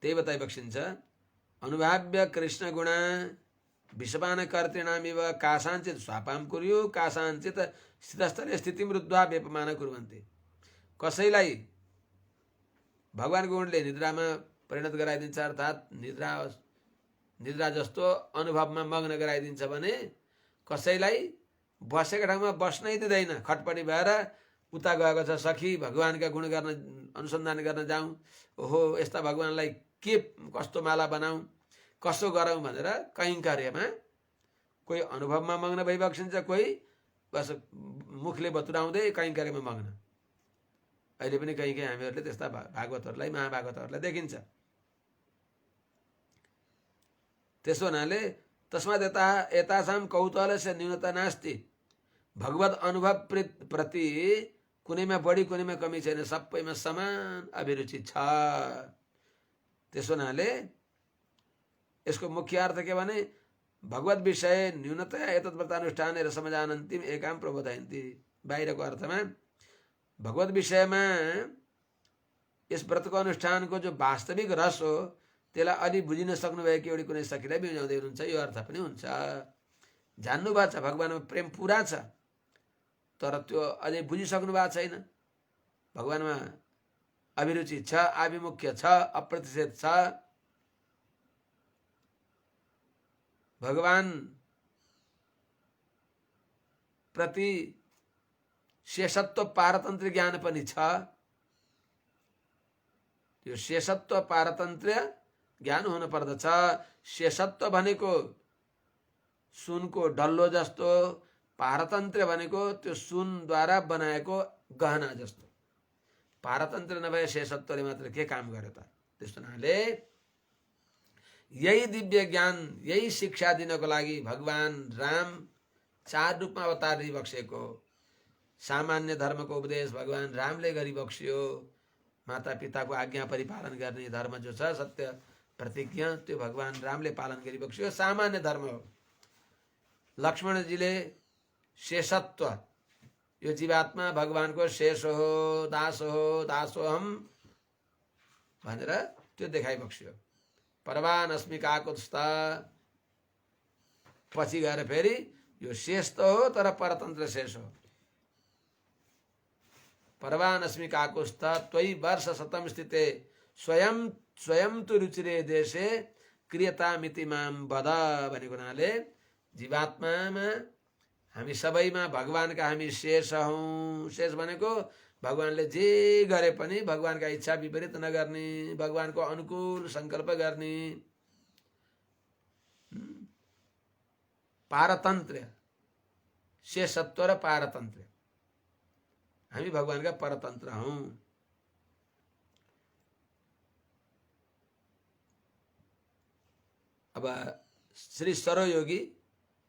त्यही बताइबक्सिन्छ अनुभाव्य कृष्ण गुणा विषपान कर्तृणामिव कासाञ्चित स्वापाम कुर्यु कासाञ्चित स्थितस्थले स्थितिम रुद्ध्वा व्यपमान कुर्वन्ति। कसैलाई भगवानको गुणले निद्रामा परिणत गराइदिन्छ, अर्थात् निद्रा जस्तो अनुभवमा मग्न गराइदिन्छ भने कसैलाई बसेको ठाउँमा बस्नै दिँदैन, खटपटी भएर उता गएको छ सखी भगवानका गुण गर्न अनुसन्धान गर्न जाउँ, ओहो यस्ता भगवानलाई के कस्तो माला बनाऊँ, कसो गरौँ भनेर कहीँ कार्यमा कोही अनुभवमा मग्न भइबक्सिन्छ, कोही बस मुखले बतुराउँदै कहीँ कार्यमा मग्न। अहिले पनि कहीँ हामीहरूले त्यस्ता भागवतहरूलाई महाभागवतहरूलाई देखिन्छ। त्यसो हुनाले तस्मात् एतासां कौतूहलस्य न्यूनता नास्ति, भगवत अनुभव प्रति कुनैमा बढी कुनैमा कमी छैन, सबैमा समान अभिरुचि छ। त्यसो हुनाले यसको मुख्य अर्थ के भने भगवत विषय न्यूनतया एतद्व्रतानुष्ठान रसमजानन्तिम एकाम प्रबोधयन्ति। बाहिरको अर्थमा भगवत विषयमा यस व्रतको अनुष्ठानको जो वास्तविक रस हो त्यसलाई अलि बुझिन सक्नुभएको एउटी कुनै सखीलाई बिउजाउँदै हुनुहुन्छ, यो अर्थ पनि हुन्छ। जान्नु भएको छ, भगवानमा प्रेम पुरा छ, तर त्यो अझै बुझिसक्नु भएको छैन। भगवानमा अभिरुचि छ, आभिमुख्य छ, अप्रतिशत छ। भगवान प्रति शेषत्व पारतन्त्र ज्ञान पनि छ। त्यो शेषत्व पारतन्त्र ज्ञान हुन पर्दछ। शेषत्व भनेको सुनको डल्लो जस्तो, पारतन्त्र भनेको त्यो सुनद्वारा बनाएको गहना जस्तो। पारतन्त्र नभए शेषत्वले मात्र के काम गर्यो त? त्यस्तो हुनाले यही दिव्य ज्ञान, यही शिक्षा दिनको लागि भगवान राम 4 रूपमा अवतार लिइबक्सेको। सामान्य धर्मको उपदेश भगवान रामले गरिबक्सियो। माता पिताको आज्ञा परिपालन गर्ने धर्म जो छ, सत्य प्रतिज्ञा, त्यो भगवान रामले पालन गरिबक्सियो, सामान्य धर्म हो। लक्ष्मणजीले शेषत्व, यो जीवात्मा भगवानको शेष हो, दास हो, दासोहम भनेर त्यो देखाइबक्सियो। परवान अस्मि काकुत्स्थ, पछि गएर फेरि यो शेष त हो तर परतन्त्र शेष हो। परवान अस्मि काकुत्स्थ त्वयि वर्ष शतम स्थिते स्वयं स्वयं तु रुचिरे देशे क्रियतामिति माम वद भनेको हुनाले जीवात्मामा हामी सबैमा भगवानका हामी शेष हौँ। शेष भनेको भगवानले जे गरे पनि भगवानका इच्छा विपरीत नगर्ने, भगवानको अनुकूल संकल्प गर्ने। पारतन्त्र, शेषत्व र पारतन्त्र, हामी भगवानका परतन्त्र हौँ। अब श्री सरोयोगी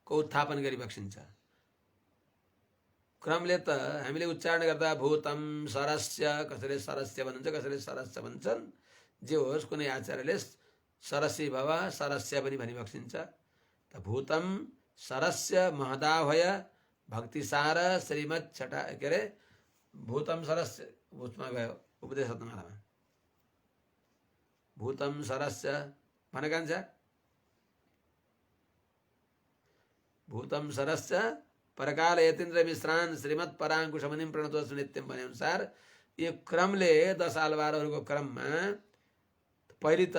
को उत्थापन गरिबक्सिन्छ। क्रमले त हामीले उच्चारण गर्दा भूतम सरस्य, कसैले सरस्य भन्छ, कसैले सरस्य भन्छन्। जे होस्, कुनै आचार्यले सरसी भव, सरस्य पनि भनिबक्सिन्छ। त भूतम सरस्य महदाह्वय भक्तिसार श्रीमत् छटा के अरे भूतम सरस्य, उसमा गयो उपदेश रत्नमालामा। भूतम सरस्य भनेका छ, भूतम सरस्य परकाल यतीन्द्र मिश्रान श्रीमत् पराङ्कुशमनिम प्रणतोस् नित्यम भने अनुसार यो क्रमले 10 आलवारहरूको क्रममा पहिले त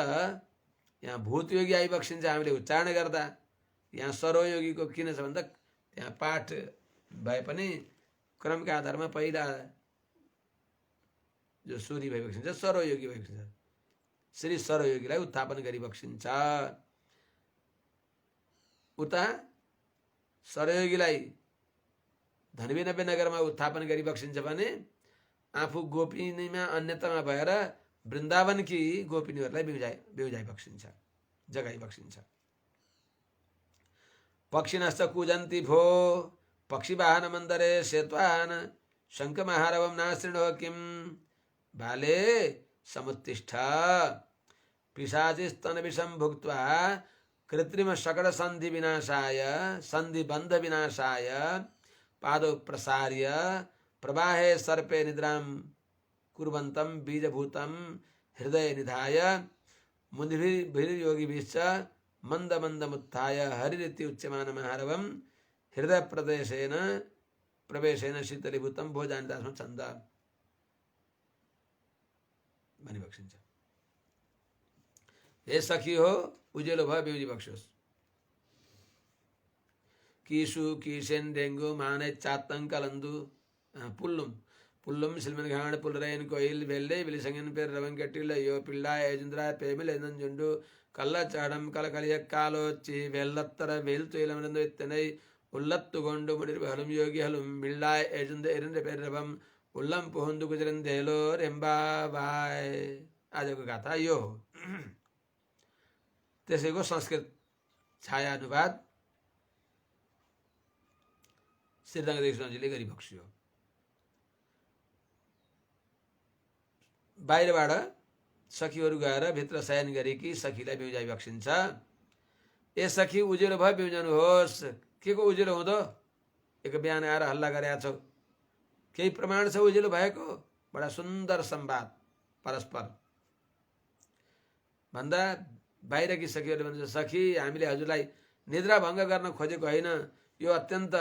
यहाँ भूतयोगी आइबक्सिन्छ हामीले उच्चारण गर्दा। यहाँ सरोयोगीको किन छ भन्दा त्यहाँ पाठ भए पनि क्रमका आधारमा पहिला जो सूरी भइबक्सिन्छ सरोयोगी भइबक्सिन्छ। श्री सरोयोगीलाई उत्थापन गरिबक्सिन्छ। उता सरोयोगीलाई धनविनव्य नगरमा उत्थापन गरिबक्सिन्छ भने आफू गोपिनीमा अन्यतामा भएर वृन्दावनकी गोपिनीहरूलाई बेउजाइबक्सिन्छ, जगाइबक्सिन्छ। पक्षिणश्च कूजन्ति भो पक्षिवाहन मन्दरे श्वेतवाहन शङ्खमहारवं नाश्रिणो किं बाले समुत्तिष्ठ पिशाचिस्तनविषं भुक्त्वा कृत्रिम शकट संधि विनाशाय संधि बंध विनाशाय पादौ प्रसार्य प्रवाहे सर्पे निद्रां कुर्वन्तं बीजभूतं हृदय निधाय मुनिभिर्योगिभिश्च मंद मंदमुत्थाय हरिरिति उच्यमान महारवं हृदय प्रवेशेन शीतलीभूतं भोजानिदासम छन्द भनिबक्सिन्छ। हे सखी हो, उजेलो भयो बेउजी बक्सोस्। कीसु कीसेन डेंगु माने चातंग कलंदु पुल्लुम पुल्लुम सिलमन घाण पुलरैन कोइल वेल्ले विलिसंगन पेर रवंग केटिल यो पिल्ला एजुंद्रा पेमिल एनन जुंडु कल्ला चाडम कलकलिय कालोच्ची वेल्लत्तर वेल्तुइलमनंदु इत्तनै उल्लत्तु गोंडु मुडिर हलुम योगी हलुम मिल्ला एजुंद एरन पेर रवम उल्लम पुहुंदु गुजरन देलो रेम्बा बाय। आजको गाथा यो हो। त्यसैको संस्कृत छाया अनुवाद श्रीरङ्गदेवजीले गरिबक्सियो। बाहिरबाट सखीहरू गएर भित्र शयन गरेकी सखीलाई बेउजाइबक्सिन्छ। ए सखी उजेलो भयो बेउजाउनुहोस्। के को उजेलो हुँदो? एक बिहान आएर हल्ला गरेका छौ, केही प्रमाण छ उजेलो भएको? बडा सुन्दर संवाद परस्पर भन्दा बाहिरकी सखीहरूले भन्छ, सखी हामीले हजुरलाई निद्रा भङ्ग गर्न खोजेको होइन, यो अत्यन्त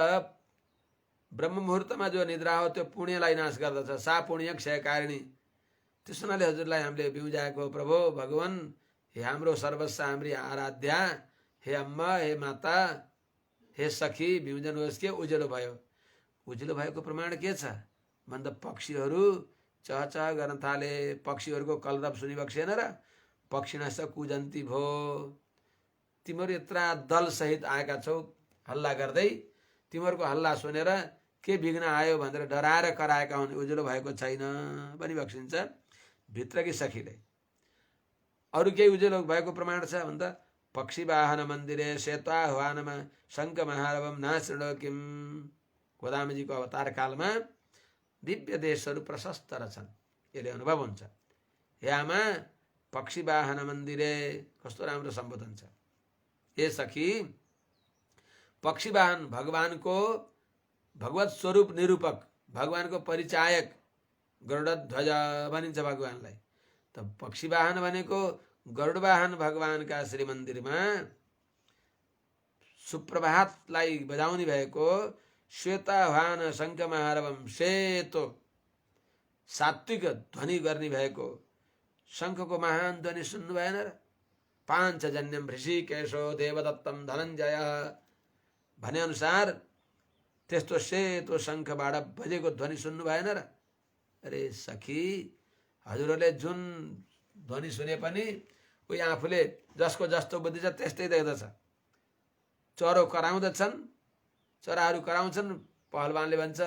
ब्रह्म मुहुर्तमा जो निद्रा हो त्यो पुण्यलाई नाश गर्दछ। सा पुण्य क्षयकारिणी। त्यस हुनाले हजुरलाई हामीले बिउजाएको प्रभु भगवान, हे हाम्रो सर्वस्व, हाम्री आराध्या, हे अम्मा, हे माता, हे सखी, बिउजनुहोस् के उज्यालो भयो। उज्यालो भएको प्रमाण के छ भन्दा पक्षीहरू चहचह गर्न थाले। पक्षीहरूको कलरव सुनिबक्सेन र पक्षिणस कुजन्ती भो। तिमीहरू यत्रा दलसहित आएका छौ हल्ला गर्दै, तिमीहरूको हल्ला सुनेर के विघ्न आयो भनेर डराएर कराएका हुन्, उज्यालो भएको छैन भनिबक्सिन्छ भित्रकी सखीले। अरू केही उज्यालो भएको प्रमाण छ भन्दा पक्षी वाहन मन्दिरे श्वेताह्वानमा शङ्ख महारवम नाशृणो किम। गोदामजीको अवतार कालमा दिव्य देशहरू प्रशस्त रहेछन्, यसले अनुभव हुन्छ। हे आमा पक्षी वाहन मन्दिरे, कस्तो राम्रो सम्बोधन छ। हे सखी, पक्षी वाहन भगवानको भगवत स्वरूप निरूपक, भगवानको परिचायक गरुडध्वज भनिन्छ भगवानलाई। त पक्षी वाहन भनेको गरुड वाहन भगवानका श्रीमन्दिरमा सुप्रभातलाई बजाउने भएको श्वेताह्वान शङ्ख महारवम, सेतो सात्विक ध्वनि गर्ने भएको शङ्खको महान ध्वनि सुन्नु भएन र? पाञ्चजन्यम ऋषिकेशो देवदत्तम धनञ्जय भने अनुसार त्यस्तो सेतो शङ्खबाट बजेको ध्वनि सुन्नु भएन र? अरे सखी, हजुरहरूले जुन ध्वनि सुने पनि उही आफूले जसको जस्तो बुद्धि छ त्यस्तै देख्दछ। चरो कराउँदछन्, चराहरू कराउँछन्, पहलवानले भन्छ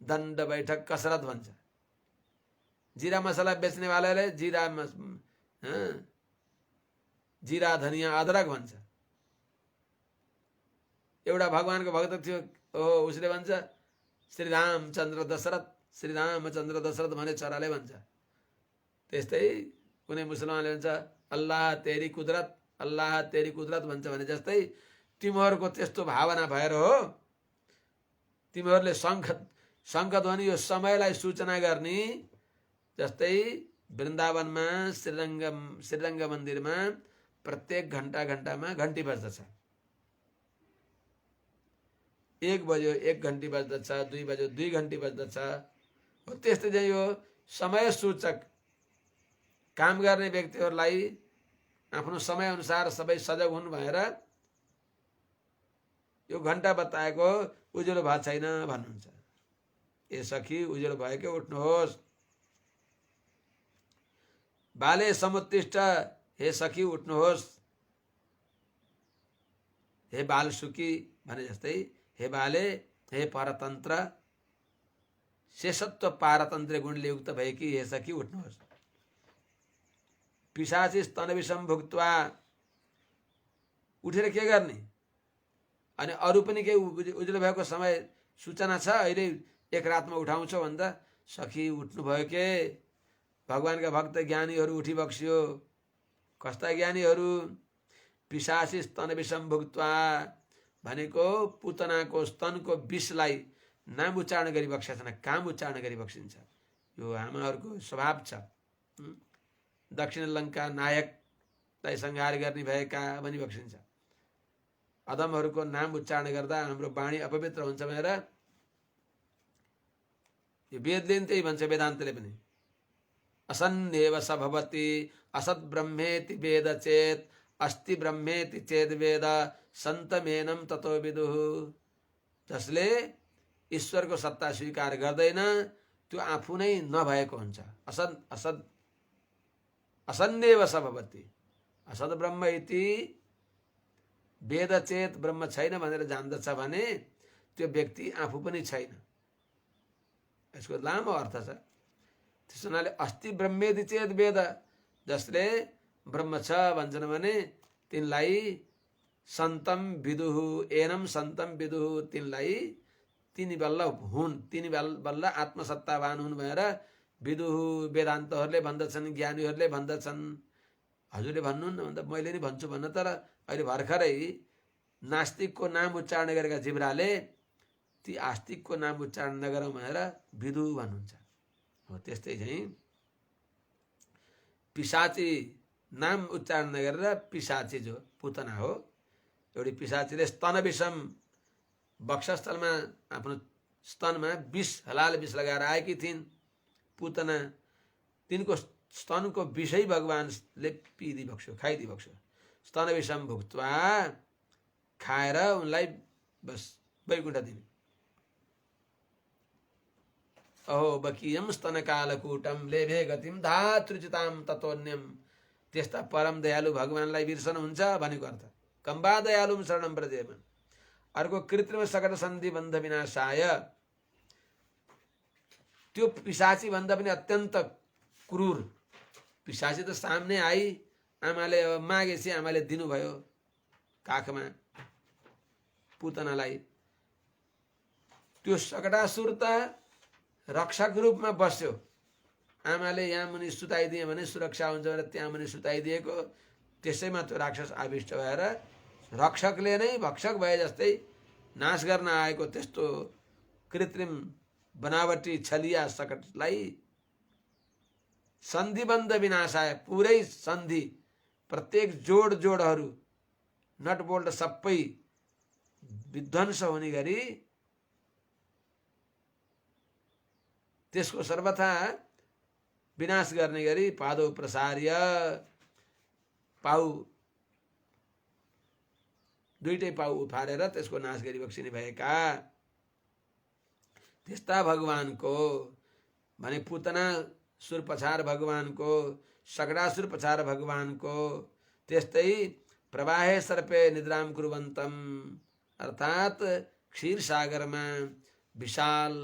दण्ड बैठक कसरत भन्छ। जिरा मसला बेच्नेवालाले जिरा धनिया अदरक भन्छ। एउटा भगवानको भक्त थियो, ओहो, उसले भन्छ श्रीरामचन्द्र दशरथ, श्रीरामचन्द्र दशरथ भने चराले भन्छ। त्यस्तै कुनै मुसलमानले भन्छ अल्लाह तेरी कुदरत, अल्लाह तेरी कुदरत भन्छ भने जस्तै तिमीहरूको त्यस्तो भावना भएर हो तिमीहरूले शङ्ख ध्वनि यो समयलाई सूचना गर्ने। जस्तै वृन्दावनमा श्रीरङ्ग मन्दिरमा प्रत्येक घन्टामा घन्टी बज्दछ। 1 बज्यो 1 घन्टी बज्दछ, 2 बज्यो 2 घन्टी बज्दछ। हो त्यस्तै चाहिँ यो समय सूचक काम गर्ने व्यक्तिहरूलाई आफ्नो समय अनुसार सबै सजग हुनु भएर यो घन्टा बताएको उज्यालो भएको छैन भन्नुहुन्छ। ए सखी, उज्यालो भएको उठ्नुहोस्। बाले समुत्तिष्ठ, हे सखी उठ्नुहोस्। हे बाल सुकी भने जस्तै हे बाले, हे परतन्त्र, शेषत्व पारतन्त्र गुणले युक्त भएकी हे सखी उठ्नुहोस्। पिशाची स्तनविषम भुक्त्वा, उठेर के गर्ने? अनि अरू पनि केही उज्यालो भएको समय सूचना छ अहिले एक रातमा उठाउँछौ भन्दा सखी उठ्नुभयो के? भगवानका भक्त ज्ञानीहरू उठी बक्सियो। कस्ता ज्ञानीहरू? पिशाची स्तनविषम भुक्त्वा भनेको पुतनाको स्तनको विषलाई नाम उच्चारण गरी बक्सेका छन्, काम उच्चारण गरी बक्सिन्छ। यो आमाहरूको स्वभाव छ। दक्षिण लङ्का नायकलाई संहार गर्ने भएका भनी बक्सिन्छ। अधमहरूको नाम उच्चारण गर्दा हाम्रो वाणी अपवित्र हुन्छ भनेर यो वेदले त्यही भन्छ, वेदान्तले पनि। असन्नेव स भवति असत् ब्रह्मेति वेद चेत अस्ति ब्रह्मेति चेद वेद सन्तमेनं ततो विदुः। जसले ईश्वरको सत्ता स्वीकार गर्दैन त्यो आफू नै नभएको हुन्छ। असन्नेव स भवति, असद ब्रह्म इति वेद चेत, ब्रह्म छैन भनेर जान्दछ भने त्यो व्यक्ति आफू पनि छैन। यसको लामो अर्थ छ। त्यस हुनाले अस्ति ब्रह्मेति चेत वेद, जसले ब्रह्म छ भन्छन् भने तिनलाई सन्तम विदुः, एनम सन्तम विदुः, तिनलाई तिनी बल्ल हुन्, तिनी बल्ल आत्मसत्तावान हुन् भनेर विदुः वेदान्तहरूले भन्दछन्, ज्ञानीहरूले भन्दछन्। हजुरले भन्नुहुन्न भन्दा मैले नि भन्छु भन्न, तर अहिले भर्खरै नास्तिकको नाम उच्चारण गरेका जिब्राले ती आस्तिकको नाम उच्चारण नगरौँ भनेर विदुः भन्नुहुन्छ। हो त्यस्तै चाहिँ पिशाची नाम उच्चारण नगरेर पिशाची जो पुतना हो, एउटी पिशाचीले स्तनविषम वक्षस्थलमा आफ्नो स्तनमा विष हलाल विष लगाएर आएकी थिइन् पुतना। तिनको स्तनको विषै भगवानले पिइदिबक्स्यो, खाइदिबक्स्यो। स्तन विषम भुक्त्वा, खाएर उनलाई बस वैकुण्ठ दिने। अहो बकीयम स्तनकालकूटम लेभे गतिम धातृचिताम ततोन्यम। त्यस्ता परम दयालु भगवानलाई बिर्सनुहुन्छ भनेको अर्थ। कम्बा दयालुम शरणम प्रजेम। अर्को कृत्रिम सकट सन्धि बन्ध विनाशाय। त्यो पिशाची भन्दा पनि अत्यन्त क्रूर पिशाची त सामने आई, आमाले मागेपछि आमाले दिनुभयो काखमा पुतनालाई। त्यो सकटासुर त रक्षक रूपमा बस्यो। आमाले यहाँ मुनि सुताइदिए भने सुरक्षा हुन्छ भनेर त्यहाँ मुनि सुताइदिएको। त्यसैमा त्यो राक्षस आविष्ट भएर रक्षकले नै भक्षक भए जस्तै नाश गर्न आएको त्यस्तो कृत्रिम बनावटी छलिया सकटलाई सन्धिबन्ध विनाशाय, पुरै सन्धि प्रत्येक जोडहरू नटबोल्ट सबै विध्वंस हुने गरी त्यसको सर्वथा विनाश गर्ने गरी पादौ प्रसार्य, पाउ दुईटै पाउ उफारेर त्यसको नाश गरी बक्सिने भएका त्यस्ता भगवानको भने पुतना सुर पछार भगवानको, सकडासुर पछार भगवानको, त्यस्तै प्रवाहे सर्पे निद्राम कुर्वन्तम अर्थात क्षीर सागरमा विशाल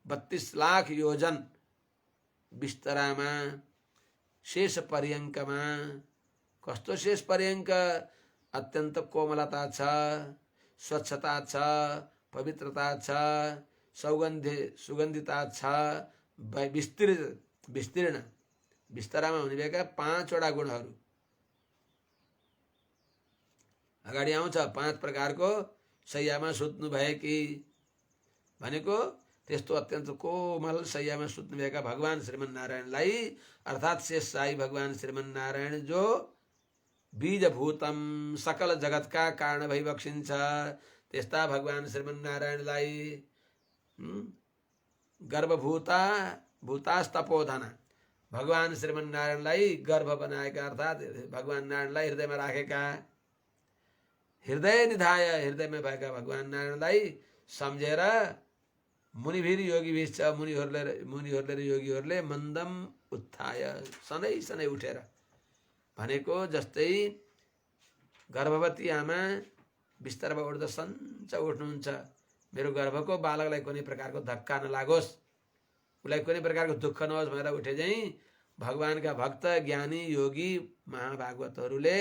32 लाख योजन बिस्तरामा शेष पर्यङ्कमा, कस्तो शेष पर्यङ्क, अत्यन्त कोमलता छ, स्वच्छता छ, पवित्रता छ, सुगन्धिता छ, विस्तीर्ण बिस्तरामा हुने भएका 5 वटा गुणहरू अगाडि आउँछ। 5 प्रकारको शैयामा सुत्नु भएकी भनेको त्यस्तो अत्यन्त कोमल शैयामा सुत्नु भएका भगवान श्रीमन्नारायणलाई अर्थात् शेष साई भगवान श्रीमन्नारायण जो बीजभूतम सकल जगतका कारण भई बक्सिन्छ, त्यस्ता भगवान श्रीमन्नारायणलाई गर्भभूता भूतास्तपोधना, भगवान श्रीमन्नारायणलाई गर्भ बनाएका अर्थात् भगवान नारायणलाई हृदयमा राखेका, हृदय निधाय हृदयमा भएका भगवान नारायणलाई सम्झेर मुनिभिर योगीभिर छ, मुनिहरूले र योगीहरूले मन्दम उत्थाय, सनै सनै उठेर भनेको जस्तै गर्भवती आमा बिस्तरमा उठ्दा सन्च उठ्नुहुन्छ, मेरो गर्भको बालकलाई कुनै प्रकारको धक्का नलागोस्, उसलाई कुनै प्रकारको दुःख नहोस् भनेर उठे चाहिँ भगवानका भक्त ज्ञानी योगी महाभागवतहरूले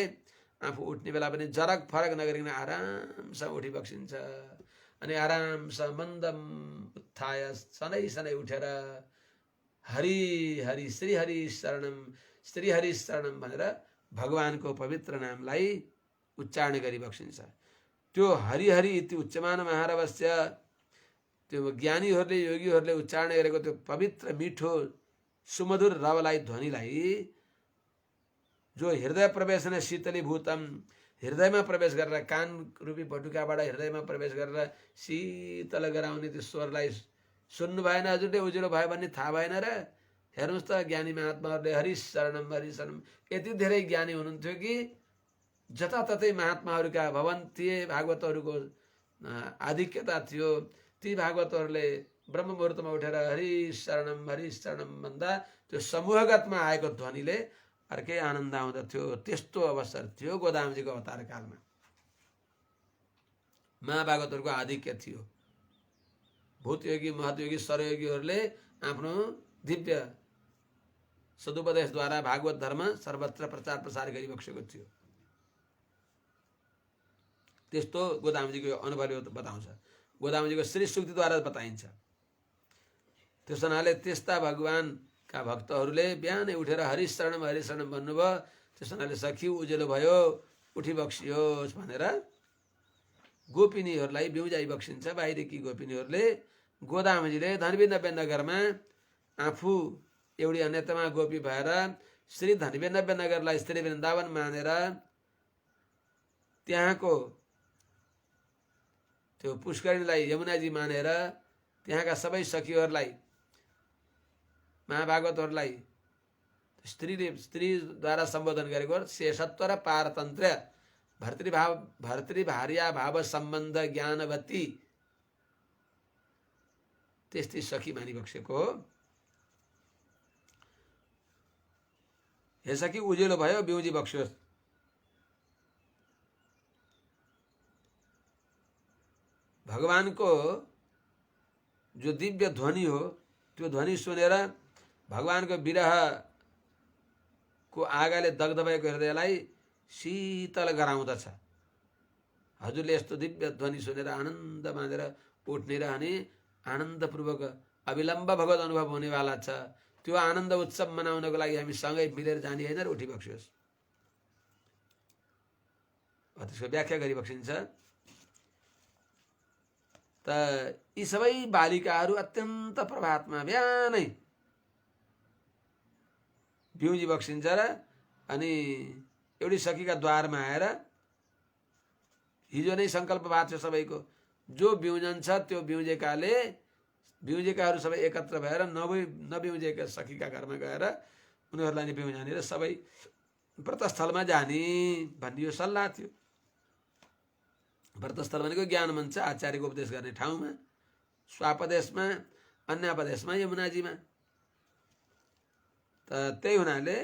आफू उठ्ने बेला पनि जरक फरक नगरिकन आरामसँग उठी बक्सिन्छ। अनि आरामसँग मन्दम उत्थाय सनै सनै उठेर हरि हरि श्री हरि शरणम भनेर भगवानको पवित्र नामलाई उच्चारण गरी बक्सिन्छ। त्यो हरि हरि इति उच्चमान महारवस्य, त्यो ज्ञानीहरूले योगीहरूले उच्चारण गरेको त्यो पवित्र मिठो सुमधुर रवलाई ध्वनिलाई जो हृदय प्रवेशन शीतलीभूतम, हृदयमा प्रवेश गरेर कान रूपी बटुकाबाट हृदयमा प्रवेश गरेर शीतल गराउने त्यो स्वरलाई सुन्नु भएन, हजुरले उज्यालो भयो भन्ने थाहा भएन र? हेर्नुहोस् त ज्ञानी महात्माहरूले हरि शरणम यति धेरै ज्ञानी हुनुहुन्थ्यो कि जताततै महात्माहरूका भवन थिए, भागवतहरूको आधिक्यता थियो। ती भागवतहरूले ब्रह्म मुहुर्तमा उठेर हरि शरणम भन्दा त्यो समूहगतमा आएको ध्वनिले अर्कै आनन्द आउँदथ्यो। त्यस्तो अवसर थियो गोदामजीको अवतार कालमा, महाभागवतहरूको आधिक्य थियो। भूतयोगी महतयोगी सरयोगीहरूले आफ्नो दिव्य सदुपदेशद्वारा भागवत धर्म सर्वत्र प्रचार प्रसार गरिबक्सेको थियो। त्यस्तो गोदामजीको अनुभवले बताउँछ, गोदामजीको श्री सुक्तिद्वारा बताइन्छ। त्यस हुनाले त्यस्ता भगवानका भक्तहरूले बिहानै उठेर हरिशरणम भन्नुभयो। त्यस हुनाले सखी उज्यालो भयो, उठी बक्सियोस् भनेर गोपिनीहरूलाई बिउजाइ बक्सिन्छ। बाहिरकी गोपिनीहरूले गोदामजीले धनवी नव्य नगरमा आफू एउटी अन्यतमा गोपी भएर श्री धनवी नव्य नगरलाई श्री वृन्दावन मानेर त्यहाँको त्यो पुष्करिणीलाई यमुनाजी मानेर त्यहाँका सबै सखीहरूलाई महाभागवतहरूलाई स्त्रीद्वारा सम्बोधन गरेको शेषत्व र पारतन्त्र भर्तृभार्या भाव सम्बन्ध ज्ञानवती त्यस्तै सखी मानिबक्सेको हो। हे सखी उज्यालो भयो बिउजी बक्स्योस्। भगवानको जो दिव्य ध्वनि हो त्यो ध्वनि सुनेर भगवानको विरहको आगाले दग्ध भएको हृदयलाई शीतल गराउँदछ। हजुरले यस्तो दिव्य ध्वनि सुनेर आनन्द मानेर उठ्ने र अनि आनन्दपूर्वक अविलम्ब भगवत अनुभव हुनेवाला छ। त्यो आनन्द उत्सव मनाउनको लागि हामी सँगै मिलेर जाने होइन र उठिबक्स्योस्। त्यसको व्याख्या गरिबक्सिन्छ। त यी सबै बालिकाहरू अत्यन्त प्रभातमा बिहानै बिउजी बक्सिन्छ र अनि एउटी सखीका द्वारमा आएर हिजो नै सङ्कल्प भएको थियो सबैको, जो बिउजन्छ त्यो बिउजेकाहरू सबै एकत्र भएर नबिउजेका सखीका घरमा गएर उनीहरूलाई नि बिउजाने र सबै व्रतस्थलमा जाने भन्ने यो सल्लाह थियो। व्रतस्थल भनेको ज्ञान मञ्च, आचार्यको उपदेश गर्ने ठाउँमा, स्वापदेशमा, अन्यापदेशमा, यमुनाजीमा। त त्यही हुनाले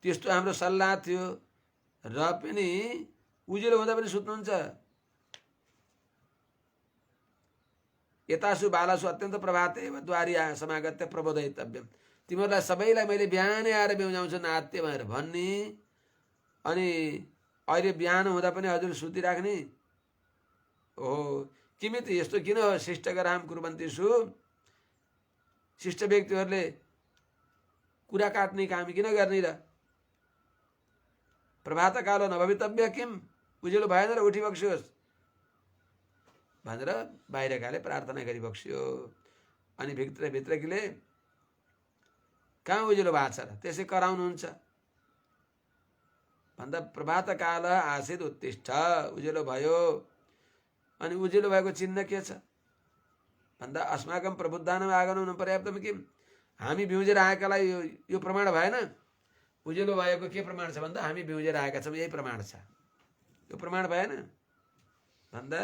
त्यस्तो हाम्रो सल्लाह थियो र पनि उज्यालो हुँदा पनि सुत्नुहुन्छ। यतासु बालासु अत्यन्त प्रभाते द्वारी समागत्य प्रबोधयितव्यम। तिमीहरूलाई सबैलाई मैले बिहानै आएर बिउजाउँछु नात्य भनेर भन्ने, अनि अहिले बिहान हुँदा पनि हजुर सुतिराख्ने। ओहो किमित यस्तो किन हो? शिष्टगराम कुर्वन्ती सु, शिष्ट व्यक्तिहरूले कुरा काट्ने काम किन गर्ने र? प्रभात कालो नभवितव्य किम, उज्यालो भएन र उठिबक्स्योस् भनेर बाहिरकाले प्रार्थना गरिबक्स्यो। अनि भित्रकीले कहाँ उज्यालो भएको छ र त्यसै कराउनुहुन्छ भन्दा प्रभात काल आसित उत्तिष्ठ, उज्यालो भयो। अनि उज्यालो भएको चिन्ह के छ भन्दा अस्माकं प्रबुद्धानाम आगमनं पर्याप्तम किम, हामी बिउजेर आएकालाई यो प्रमाण भएन? उज्यालो भएको के प्रमाण छ भन्दा हामी बिउजेर आएका छौँ, यही प्रमाण छ। यो प्रमाण भएन भन्दा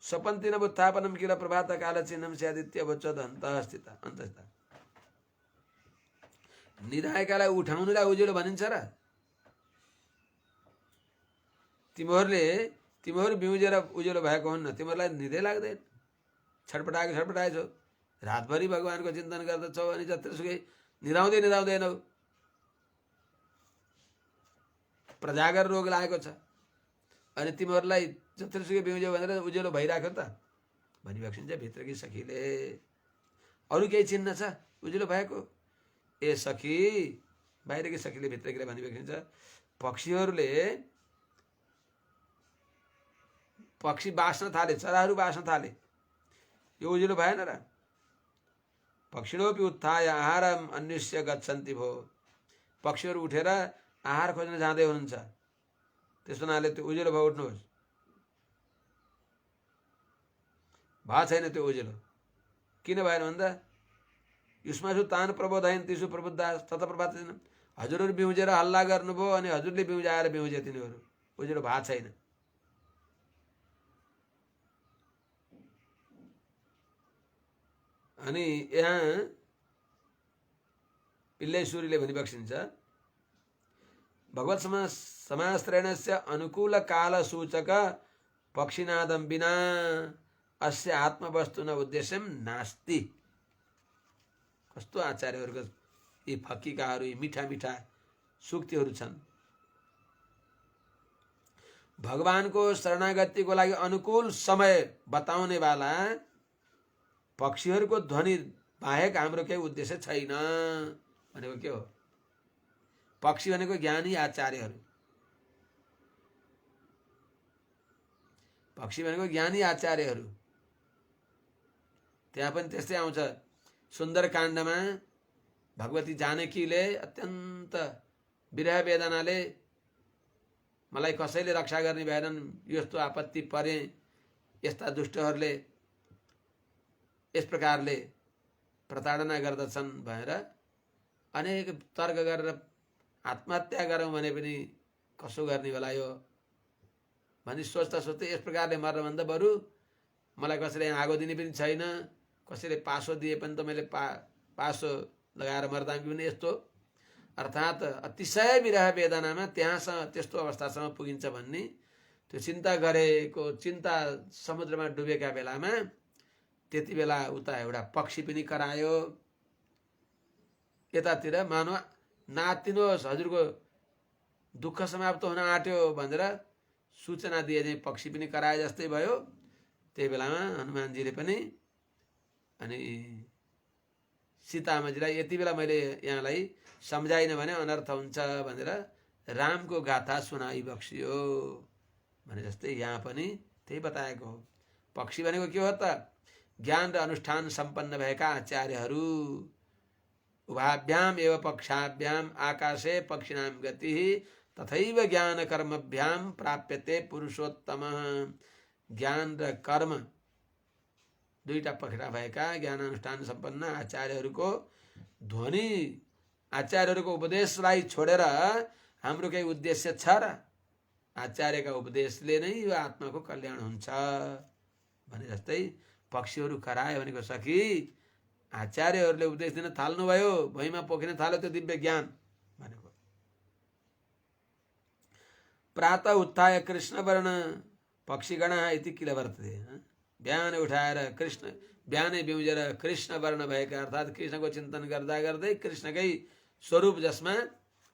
स्वपन्तिन उत्थापनम किल प्रभात काल चिन्हम स्यादित्य वचोद अन्तस्थित। निधाएकालाई उठाउनुलाई उज्यालो भनिन्छ र? तिमीहरू बिउजेर उज्यालो भएको हुन्न, तिमीहरूलाई निधै लाग्दैन, छटपटाएछौ, रातभरि भगवानको चिन्तन गर्दछौ अनि जत्तिसुकै निधाउँदैनौ, प्रजागर रोग लागेको छ अनि तिमीहरूलाई जत्तिसुकै बिउज्यौ भनेर उज्यालो भइराख्यो त भनिबक्सिन्छ भित्रकी सखीले। अरू केही चिन्ह छ उज्यालो भएको? ए सखी, बाहिरकी सखीले भित्रकीले भनिबक्सिन्छ पक्षी बाँच्न थाले, चराहरू बाँच्न थाले, यो उज्यालो भएन र? पक्षिणोपि उत्थाय आहारम अन्विष्य गच्छन्ति भो, पक्षीहरू उठेर आहार खोज्न जाँदै हुनुहुन्छ। त्यस हुनाले त्यो उज्यालो भयो, उठ्नुहोस्। भएको छैन त्यो उज्यालो। किन भएन भन्दा युष्मासु तान प्रबोधयन्तीसु प्रबुद्धा तथा प्रभात, हजुरहरू बिउजेर हल्ला गर्नुभयो अनि हजुरले बिउजाएर बिउजे तिनीहरू, उज्यालो भएको छैन। अनि यहाँ पिल्लेश्वरीले भनिबक्सिन्छ भगवत समाश्रयणस्य अनुकूल काल सूचक पक्षिनादम बिना अस्य आत्मवस्तु न उद्देश्यम नास्ति। कस्तो आचार्यहरूको यी फक्कीकाहरू, यी मिठा मिठा सूक्तिहरू छन्। भगवानको शरणागतिको लागि अनुकूल समय बताउने वाला पक्षीहरूको ध्वनि बाहेक हाम्रो केही उद्देश्य छैन भनेको के हो? पक्षी भनेको ज्ञानी आचार्यहरू, पक्षी भनेको ज्ञानी आचार्यहरू। त्यहाँ पनि त्यस्तै आउँछ सुन्दरकाण्डमा भगवती जानकीले अत्यन्त विरह वेदनाले मलाई कसैले रक्षा गर्ने भएनन्, यस्तो आपत्ति परे, यस्ता दुष्टहरूले यस प्रकारले प्रताडना गर्दछन् भनेर अनेक तर्क गरेर आत्महत्या गरौँ भने पनि कसो गर्ने होला यो भनी सोच्दा सोच्दै यस प्रकारले मर्नभन्दा बरु मलाई कसैले आगो दिने पनि छैन, कसैले पासो दिए पनि त मैले पासो लगाएर मर्दा पनि यस्तो, अर्थात् अतिशय विरह वेदनामा त्यहाँसम्म त्यस्तो अवस्थासम्म पुगिन्छ भन्ने त्यो चिन्ता गरेको, चिन्ता समुद्रमा डुबेका बेलामा त्यति बेला उता एउटा पक्षी पनि करायो। यतातिर मानव नातिनुहोस्, हजुरको दुःख समाप्त हुन आँट्यो भनेर सूचना दिए चाहिँ पक्षी पनि कराए जस्तै भयो। त्यही बेलामा हनुमानजीले पनि अनि सीतामाजीलाई यति बेला मैले यहाँलाई सम्झाइन भने अनर्थ हुन्छ भनेर रामको गाथा सुनाइ बक्सियो भने जस्तै यहाँ पनि त्यही बताएको हो। पक्षी भनेको के हो त? ज्ञान र अनुष्ठान सम्पन्न भएका आचार्यहरू। उभाभ्याम एवं पक्षाभ्याम आकाशे पक्षिणां गति तथैव ज्ञान कर्मभ्याम प्राप्यते पुरुषोत्तम। ज्ञान र कर्म दुईटा पक्षमा भएका ज्ञान अनुष्ठान सम्पन्न आचार्यहरूको ध्वनि, आचार्यहरूको उपदेशलाई छोडेर हाम्रो केही उद्देश्य छ र? आचार्यका उपदेशले नै यो आत्माको कल्याण हुन्छ भने जस्तै पक्षीहरू करायो भनेको सकी आचार्यहरूले उपदेश दिन थाल्नुभयो, भुइँमा पोखिन थाल्यो त्यो दिव्य ज्ञान भनेको। प्रातः उत्थाय कृष्णवर्ण पक्षीगण इति किल वर्तते। बिहान उठाएर कृष्ण, बिहानै बिउजेर कृष्ण वर्ण भएका अर्थात् कृष्णको चिन्तन गर्दा गर्दै कृष्णकै स्वरूप जसमा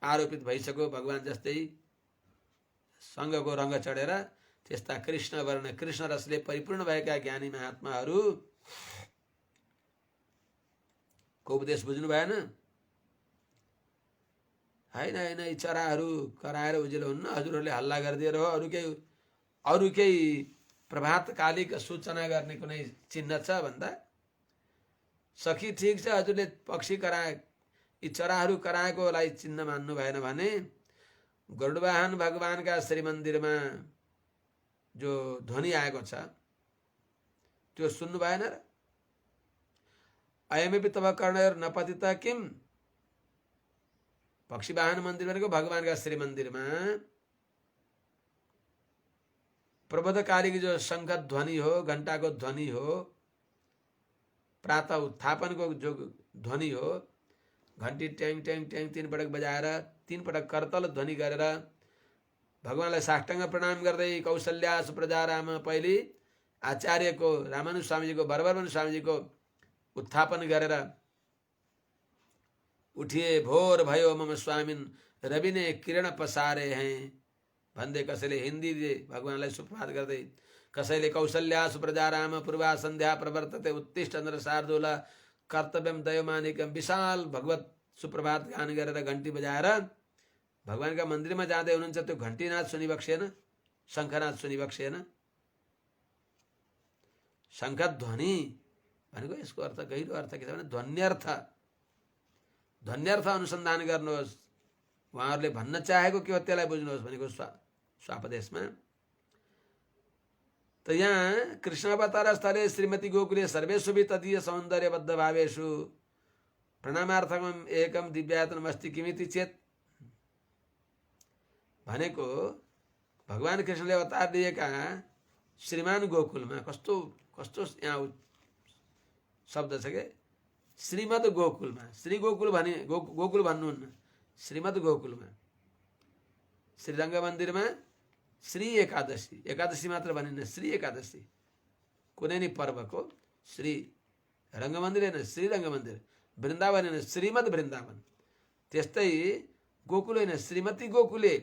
आरोपित भइसक्यो भगवान जस्तै सँगको रङ्ग चढेर त्यस्ता कृष्ण वर्ण कृष्ण रसले परिपूर्ण भएका ज्ञानी महात्माहरू को उपदेश बुझ्नु भएन? होइन होइन, यी चराहरू कराएर उजिलो हुन्न, हजुरहरूले हल्ला गरिदिएर हो, अरू केही प्रभातकालिक सूचना गर्ने कुनै चिन्ह छ भन्दा सखी ठिक छ, हजुरले पक्षी कराए, यी चराहरू कराएकोलाई चिन्ह मान्नु भएन भने गरुडवाहन भगवानका श्रीमन्दिरमा जो ध्वनि आएको छ त्यो सुन्नु भएन र? अयमेपि तव कर्णयोर न पतित किम। पक्षीवाहन मन्दिर भनेको भगवानका श्रीमन्दिरमा प्रबोधकालिक जो शङ्ख ध्वनि हो, घण्टाको ध्वनि हो, प्रातः उत्थापनको जो ध्वनि हो, घन्टी ट्याङ ट्याङ ट्याङ 3 पटक बजाएर 3 पटक करतल ध्वनि गरेर भगवानलाई साष्टाङ्ग प्रणाम गर्दै कौशल्या सुप्रजा राम पहिले आचार्यको रामानु स्वामीजीको बरबरमन स्वामीजीको उत्थापन गरेर उठिए भोर भयो मम स्वामिन रवि ने किरण पसारे हैं भन्दै कसैले हिन्दीले भगवानलाई सुप्रभात गर्दै, कसैले कौशल्या सुप्रजा राम पूर्वा सन्ध्या प्रवर्तते उत्तिष्ठ नर शार्दूल कर्तव्यम दयमानिकम विशाल भगवत सुप्रभात गान गरेर घन्टी बजाएर भगवानका मन्दिरमा जाँदै हुनुहुन्छ। त्यो घन्टीनाद सुनिबक्सेन, शङ्खनाद सुनिबक्सेन। शङ्खध्वनि भनेको यसको अर्थ गहिरो अर्थ के छ भने ध्वन्यर्थ, ध्वन्यर्थ अनुसन्धान गर्नुहोस्। उहाँहरूले भन्न चाहेको के हो त्यसलाई बुझ्नुहोस् भनेको स्वापदेशमा। त यहाँ कृष्ण अवतार स्थले श्रीमती गोकुले सर्वेषु भी तदीय सौन्दर्यबद्ध भावेषु प्रणामार्थकम एकम दिव्यायतनमस्ति किमिति चेत भनेको भगवान कृष्णले अवतार दिएका श्रीमान गोकुलमा कस्तो कस्तो यहाँ शब्द छ के श्रीमद गोकुलमा, श्री गोकुल भने गोकुल भन्नुहुन्न, श्रीमद गोकुलमा श्रीरङ्ग मन्दिरमा श्री एकादशी, एकादशी मात्र भनिन्न, श्री एकादशी कुनै नि पर्वको श्री रङ्ग मन्दिर होइन श्रीरङ्ग मन्दिर, वृन्दावन होइन श्रीमद वृन्दावन, त्यस्तै गोकुल होइन श्रीमती गोकुले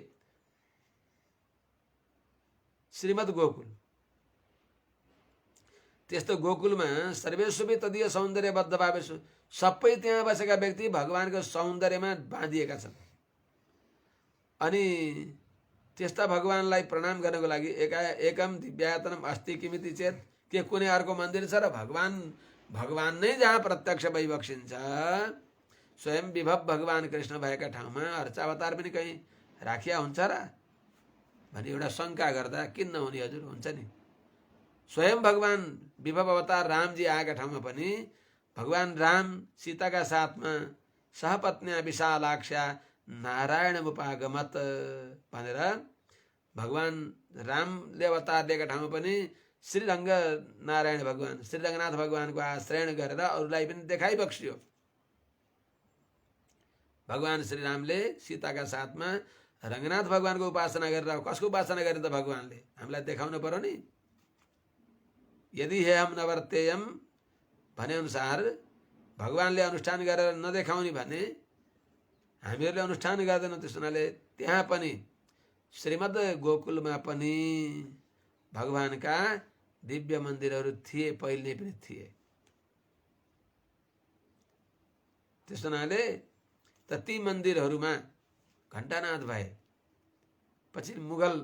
श्रीमद गोकुल। त्यस्तो गोकुलमा सर्वेषु भी तदीय सौन्दर्यबद्ध भावेषु सबै त्यहाँ बसेका व्यक्ति भगवानको सौन्दर्यमा बाँधिएका छन्। अनि त्यस्ता भगवानलाई प्रणाम गर्नको लागि एकम दिव्यायतनम अस्ति किमिति चेत, के कुनै अर्को मन्दिर छ र? भगवान नै जहाँ प्रत्यक्ष भइबक्सिन्छ, स्वयं विभव भगवान कृष्ण भएका ठाउँमा अर्चा अवतार पनि कहीँ राखिया हुन्छ र भने एउटा शङ्का गर्दा किन नहुने हजुर, हुन्छ नि। स्वयं भगवान विभव अवतार रामजी आएका ठाउँमा पनि भगवान राम सीताका साथमा सहपत्न्या विशालाक्षा नारायण उपागमत भनेर भगवान रामले अवतार लिएका ठाउँमा पनि श्रीरङ्ग नारायण भगवान श्रीरङ्गनाथ भगवानको आश्रयण गरेर अरूलाई पनि देखाइबक्सियो। भगवान श्रीरामले सीताका साथमा रङ्गनाथ भगवानको उपासना गरेर, कसको उपासना गरे त भगवानले, हामीलाई देखाउनु पर्यो नि। यदि हे हम नवर्तेयम भने अनुसार भगवानले अनुष्ठान गरेर नदेखाउने भने हामीहरूले अनुष्ठान गर्दैनौँ। त्यस हुनाले त्यहाँ पनि श्रीमद् गोकुलमा पनि भगवानका दिव्य मन्दिरहरू थिए, पहिले पनि थिए। त्यस हुनाले त ती मन्दिरहरूमा घण्टानाद भए। पछि मुगल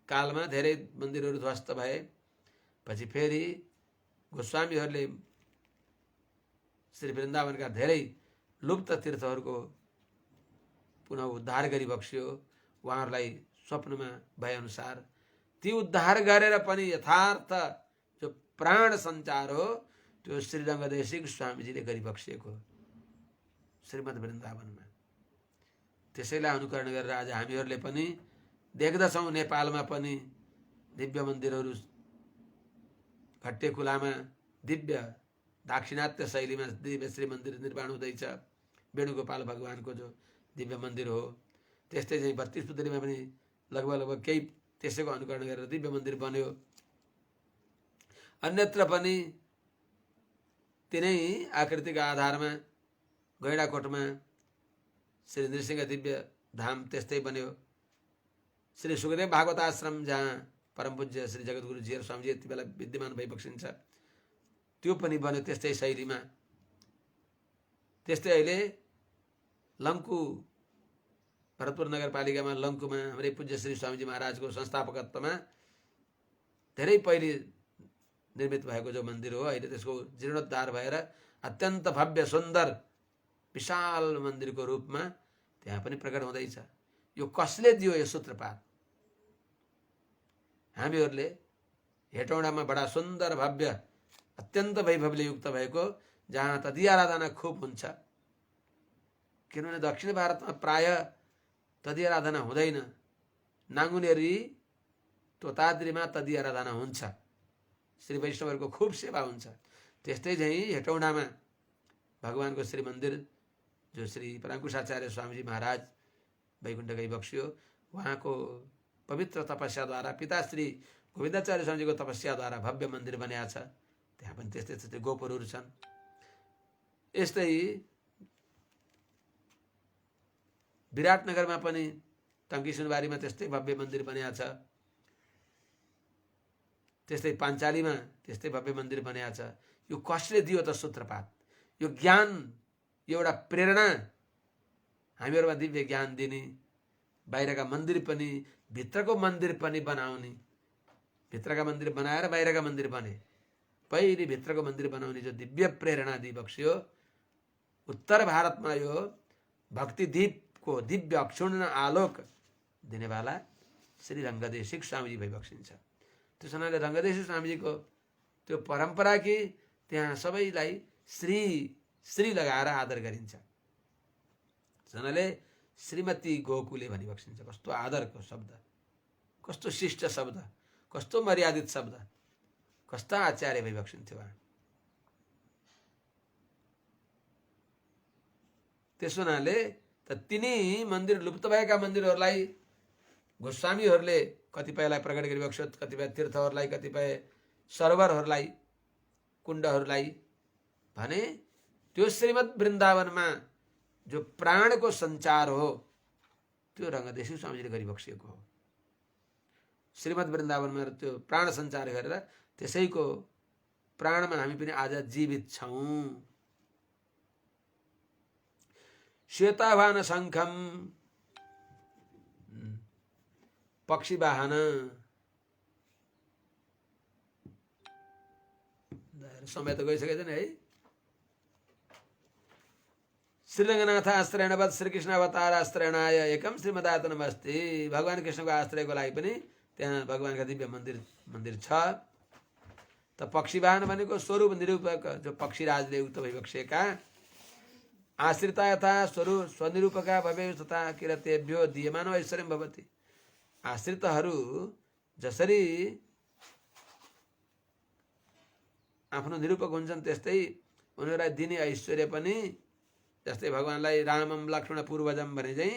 कालमा धेरै मन्दिरहरू ध्वस्त भए। पछि फेरि गोस्वामीहरूले श्री वृन्दावनका धेरै लुप्त तीर्थहरूको पुनः उद्धार गरिबक्स्यो। उहाँहरूलाई स्वप्नमा भएअनुसार ती उद्धार गरेर पनि यथार्थ जो प्राण सञ्चार हो त्यो श्रीरङ्गदेशी स्वामीजीले गरिबक्सिएको श्रीमद् वृन्दावनमा। त्यसैलाई अनुकरण गरेर आज हामीहरूले पनि देख्दछौँ नेपालमा पनि दिव्य मन्दिरहरू घट्टेकुलामा दिव्य दाक्षिणात्य शैलीमा दिव्य श्री मन्दिर निर्माण हुँदैछ। वेणुगोपाल भगवानको जो दिव्य मन्दिर हो, त्यस्तै चाहिँ 32 पुतलीमा पनि लगभग केही त्यसैको अनुकरण गरेर दिव्य मन्दिर बन्यो। अन्यत्र पनि तिनै आकृतिका आधारमा गैँडाकोटमा श्री नृसिंह दिव्य धाम त्यस्तै बन्यो। श्री सुखदेव भागवत आश्रम जहाँ परम पूज्य श्री जगद्गुरु जीहर स्वामीजी यति बेला विद्यमान भइबक्सिन्छ त्यो पनि बन्यो त्यस्तै शैलीमा। त्यस्तै अहिले लङ्कु भरतपुर नगरपालिकामा लङ्कुमा हाम्रै पूज्य श्री स्वामीजी महाराजको संस्थापकत्वमा धेरै पहिले निर्मित भएको जो मन्दिर हो, अहिले त्यसको जीर्णोद्धार भएर अत्यन्त भव्य सुन्दर विशाल मन्दिरको रूपमा त्यहाँ पनि प्रकट हुँदैछ। यो कसले दियो यो सूत्रपात? हामीहरूले हेटौँडामा बडा सुन्दर भव्य अत्यन्त वैभवले युक्त भएको जहाँ तदीय आराधना खुब हुन्छ। किनभने दक्षिण भारतमा प्राय तदीय आराधना हुँदैन। नाङ्गुनेरी तोताद्रीमा तदीय आराधना हुन्छ, श्री वैष्णवहरूको खुब सेवा हुन्छ। त्यस्तै चाहिँ हेटौँडामा भगवानको श्री मन्दिर जो श्री पराङ्कुशाचार्य स्वामीजी महाराज वैकुण्ठ गइबक्सियो, उहाँको पवित्र तपस्याद्वारा पिता श्री गोविन्दाचार्य स्वामीजीको तपस्याद्वारा भव्य मन्दिर बनिएको छ। त्यहाँ पनि त्यस्तै त्यस्तै गोपुरहरू छन्। यस्तै विराटनगरमा पनि टङ्की सुनबारीमा त्यस्तै भव्य मन्दिर बनिएको छ। त्यस्तै पाञ्चालीमा त्यस्तै भव्य मन्दिर बनिएको छ। यो कसले दियो त सूत्रपात? यो ज्ञान, यो एउटा प्रेरणा हामीहरूमा दिव्य ज्ञान दिने, बाहिरका मन्दिर पनि भित्रको मन्दिर पनि बनाउने, भित्रका मन्दिर बनाएर बाहिरका मन्दिर बने, पहिले भित्रको मन्दिर बनाउने जो दिव्य प्रेरणा दिइबक्स्यो, उत्तर भारतमा यो भक्तिदीपको दिव्य अक्षुण्ण आलोक दिनेवाला श्री रङ्गदेशी स्वामीजी भइबक्सिन्छ। त्यस हुनाले रङ्गदेशी स्वामीजीको त्यो परम्परा कि त्यहाँ सबैलाई श्री श्री लगाएर आदर गरिन्छ। जनाले श्रीमती गोकुले भनिबक्सिन्छ। कस्तो आदरको शब्द, कस्तो शिष्ट शब्द, कस्तो मर्यादित शब्द, कस्ता आचार्य भइबक्सिन्थ्यो उहाँ। त्यस हुनाले त तिनी मन्दिर लुप्त भएका मन्दिरहरूलाई गोस्वामीहरूले कतिपयलाई प्रकट गरिबक्स्यो, कतिपय तीर्थहरूलाई, कतिपय सरोवरहरूलाई, कुण्डहरूलाई भने त्यो श्रीमद् वृन्दावनमा जो प्राणको सञ्चार हो त्यो रङ्गदेशी स्वामीजीले गरिबक्सिएको हो। श्रीमद् वृन्दावनमा त्यो प्राण सञ्चार गरेर त्यसैको प्राणमा हामी पनि आज जीवित छौँ। श्वेतावाहन शङ्खम पक्षी वाहन, समय त गइसकेछ नि है। श्रीरङ्गनाथ आश्रयणवत् श्रीकृष्ण अवतार आश्रयणाय एकम श्रीमदातनमस्ति। भगवान कृष्णको आश्रयको लागि पनि त्यहाँ भगवानका दिव्य मन्दिर छ। त पक्षीवाहन भनेको स्वरूप निरूपक जो पक्षीराजले उक्त भइबक्सेका आश्रिता यथा स्वरूप स्वनिरूपका भवे तथा किरतेभ्यो दीयमानो ऐश्वर्यं भवति। आश्रितहरू जसरी आफ्नो निरूपक हुन्छन् त्यस्तै उनीहरूलाई दिने ऐश्वर्य पनि जस्तै भगवानलाई रामम लक्ष्मण पूर्वजम भने चाहिँ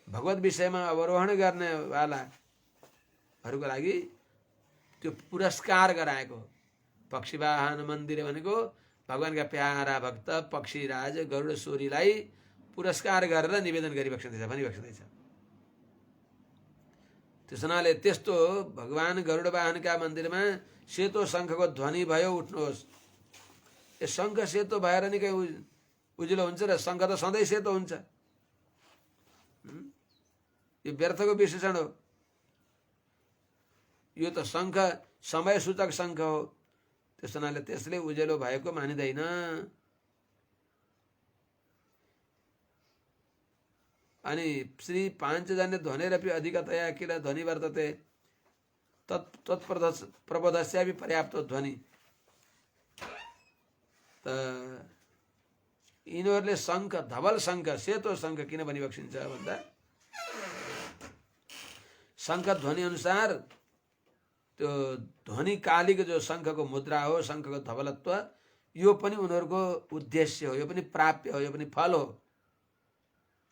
भगवत विषयमा अवरोहण गर्नेवालाहरूको लागि त्यो पुरस्कार गराएको। पक्षीवाहन मन्दिर भनेको भगवानका प्यारा भक्त पक्षीराज गरुड सूरीलाई पुरस्कार गरेर निवेदन गरिबक्सिँदैछ भनिबक्सिँदैछ। त्यस हुनाले त्यस्तो भगवान गरुड वाहनका मन्दिरमा सेतो शङ्खको ध्वनि भयो उठ्नुहोस्। यो शङ्ख सेतो भएर निकै उज्यालो हुन्छ र शङ्ख त सधैँ सेतो हुन्छ। यो व्यर्थको विशेषण हो। यो त शङ्ख समय सूचक शङ्ख हो। त्यस हुनाले त्यसले उज्यालो भएको मानिँदैन। अनि श्री पाञ्चजन्य ध्वनिरपि अधिकतया किल ध्वनि वर्तते तत्प्रबोधस्यापि पर्याप्त ध्वनि। त यिनीहरूले शङ्ख धवल शङ्ख सेतो शङ्ख किन भनिबक्सिन्छ भन्दा शङ्ख ध्वनि अनुसार त्यो ध्वनि कालीको जो शङ्खको मुद्रा हो शङ्खको धवलत्व यो पनि उनीहरूको उद्देश्य हो, यो पनि प्राप्य हो, यो पनि फल हो।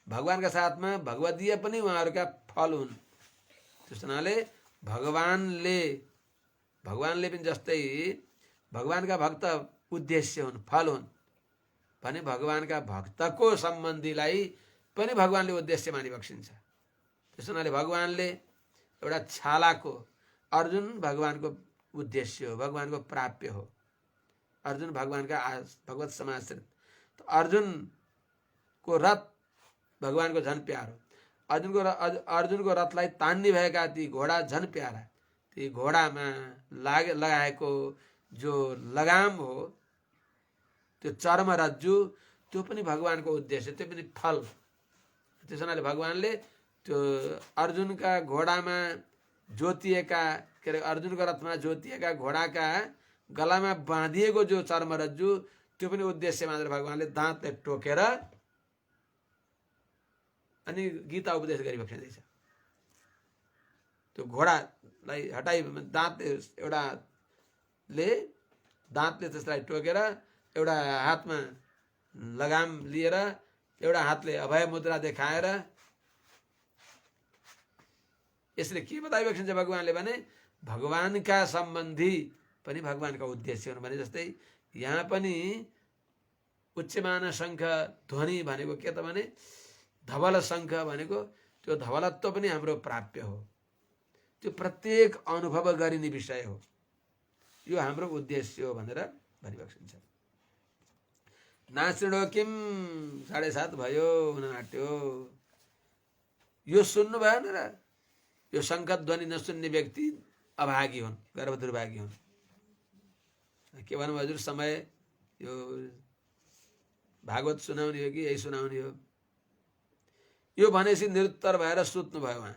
भगवानका साथमा भगवदीय पनि उहाँहरूका फल हुन्। त्यस हुनाले भगवानले पनि जस्तै भगवानका भक्त उद्देश्य हुन्, फल हुन् भने भगवानका भक्तको सम्बन्धीलाई पनि भगवानले उद्देश्य मानिबक्सिन्छ। त्यस हुनाले भगवानले एउटा छालाको अर्जुन भगवानको उद्देश्य हो, भगवानको प्राप्य हो। अर्जुन भगवानका भगवत समाश्रित। अर्जुनको रथ भगवानको झन प्यारो। अर्जुनको रथलाई तान्ने भएका ती घोडा झन प्यारा। ती घोडामा लगाएको जो लगाम हो त्यो चर्म रज्जु त्यो पनि भगवानको उद्देश्य, त्यो पनि फल। त्यस हुनाले भगवानले त्यो अर्जुनका घोडामा जोतिएका के अरे अर्जुनको रथमा जोतिएका घोडाका गलामा बाँधिएको जो चर्म रज्जु त्यो पनि उद्देश्य मानेर भगवानले दाँतले टोकेर अनि गीता उपदेश गरिबक्सिँदैछ। त्यो घोडालाई हटाइ दाँतले त्यसलाई टोकेर एउटा हातमा लगाम लिएर एउटा हातले अभय मुद्रा देखाएर यसले के बताइबक्सिन्छ भगवानले भने भगवानका सम्बन्धी पनि भगवानका उद्देश्य हुन् भने जस्तै यहाँ पनि उच्चमान शङ्ख ध्वनि भनेको के त भने धवल शङ्ख भनेको त्यो धवलत्व पनि हाम्रो प्राप्य हो। त्यो प्रत्येक अनुभव गरिने विषय हो, यो हाम्रो उद्देश्य हो भनेर भनिबक्सिन्छ। नाचिडो किम 7:30 भयो हुन आँट्यो। यो सुन्नु भएन र यो शङ्ख ध्वनि नसुन्ने व्यक्ति अभागी हुन्, गर्भ दुर्भागी हुन्। के भनौँ हजुर, समय यो भागवत सुनाउने हो कि यही सुनाउने हो? यो भनेपछि निरुत्तर भएर सुत्नु भयो उहाँ।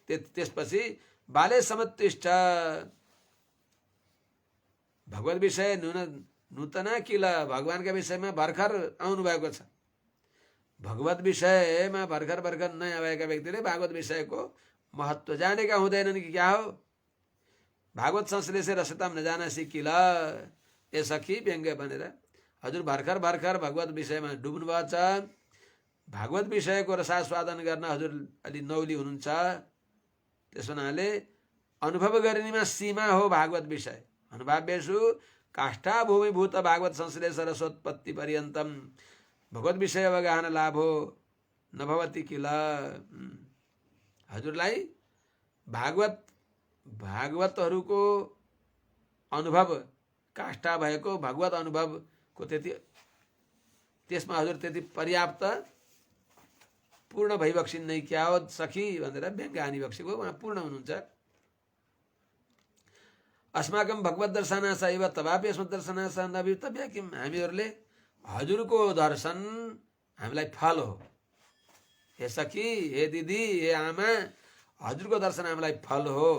त्यसपछि बाले समत्तिष्ठ भगवत विषय नूतना किल भगवानका विषयमा भर्खर आउनु भएको छ। भगवत विषयमा भर्खर नयाँ भएका व्यक्तिले भागवत विषयको महत्त्व जानेका हुँदैनन् कि क्या हो? भागवत संश्लेषे रसताम नजाना सिकिल ए सखी व्यङ्ग्य भनेर हजुर भर्खर भगवत विषयमा डुब्नु भएको छ। भागवत विषयको रसास्वादन गर्न हजुर अलि नौली हुनुहुन्छ। त्यस हुनाले अनुभव गरिनेमा सीमा हो भागवत विषय। अनुभाव्यसु काष्ठा भूमिभूत भागवत संश्लेष रसोत्पत्ति पर्यन्तम भगवत विषय अवगाहन लाभो नभवति किल। हजुरलाई भागवतहरूको अनुभव काष्ठा भएको भगवत अनुभवको त्यसमा हजुर त्यति पर्याप्त पूर्ण भइबक्सिन् नै क्या हो सखी भनेर व्यङ्ग्य हानी बक्सेको उहाँ पूर्ण हुनुहुन्छ। अस्माकं भगवत दर्शनास एव तवापि अस्मत् दर्शनास नभवितव्य किम, हामीहरूले हजुरको दर्शन हामीलाई फल हो। हे सखी, हे दिदी, हे आमा, हजुरको दर्शन हामीलाई फल हो।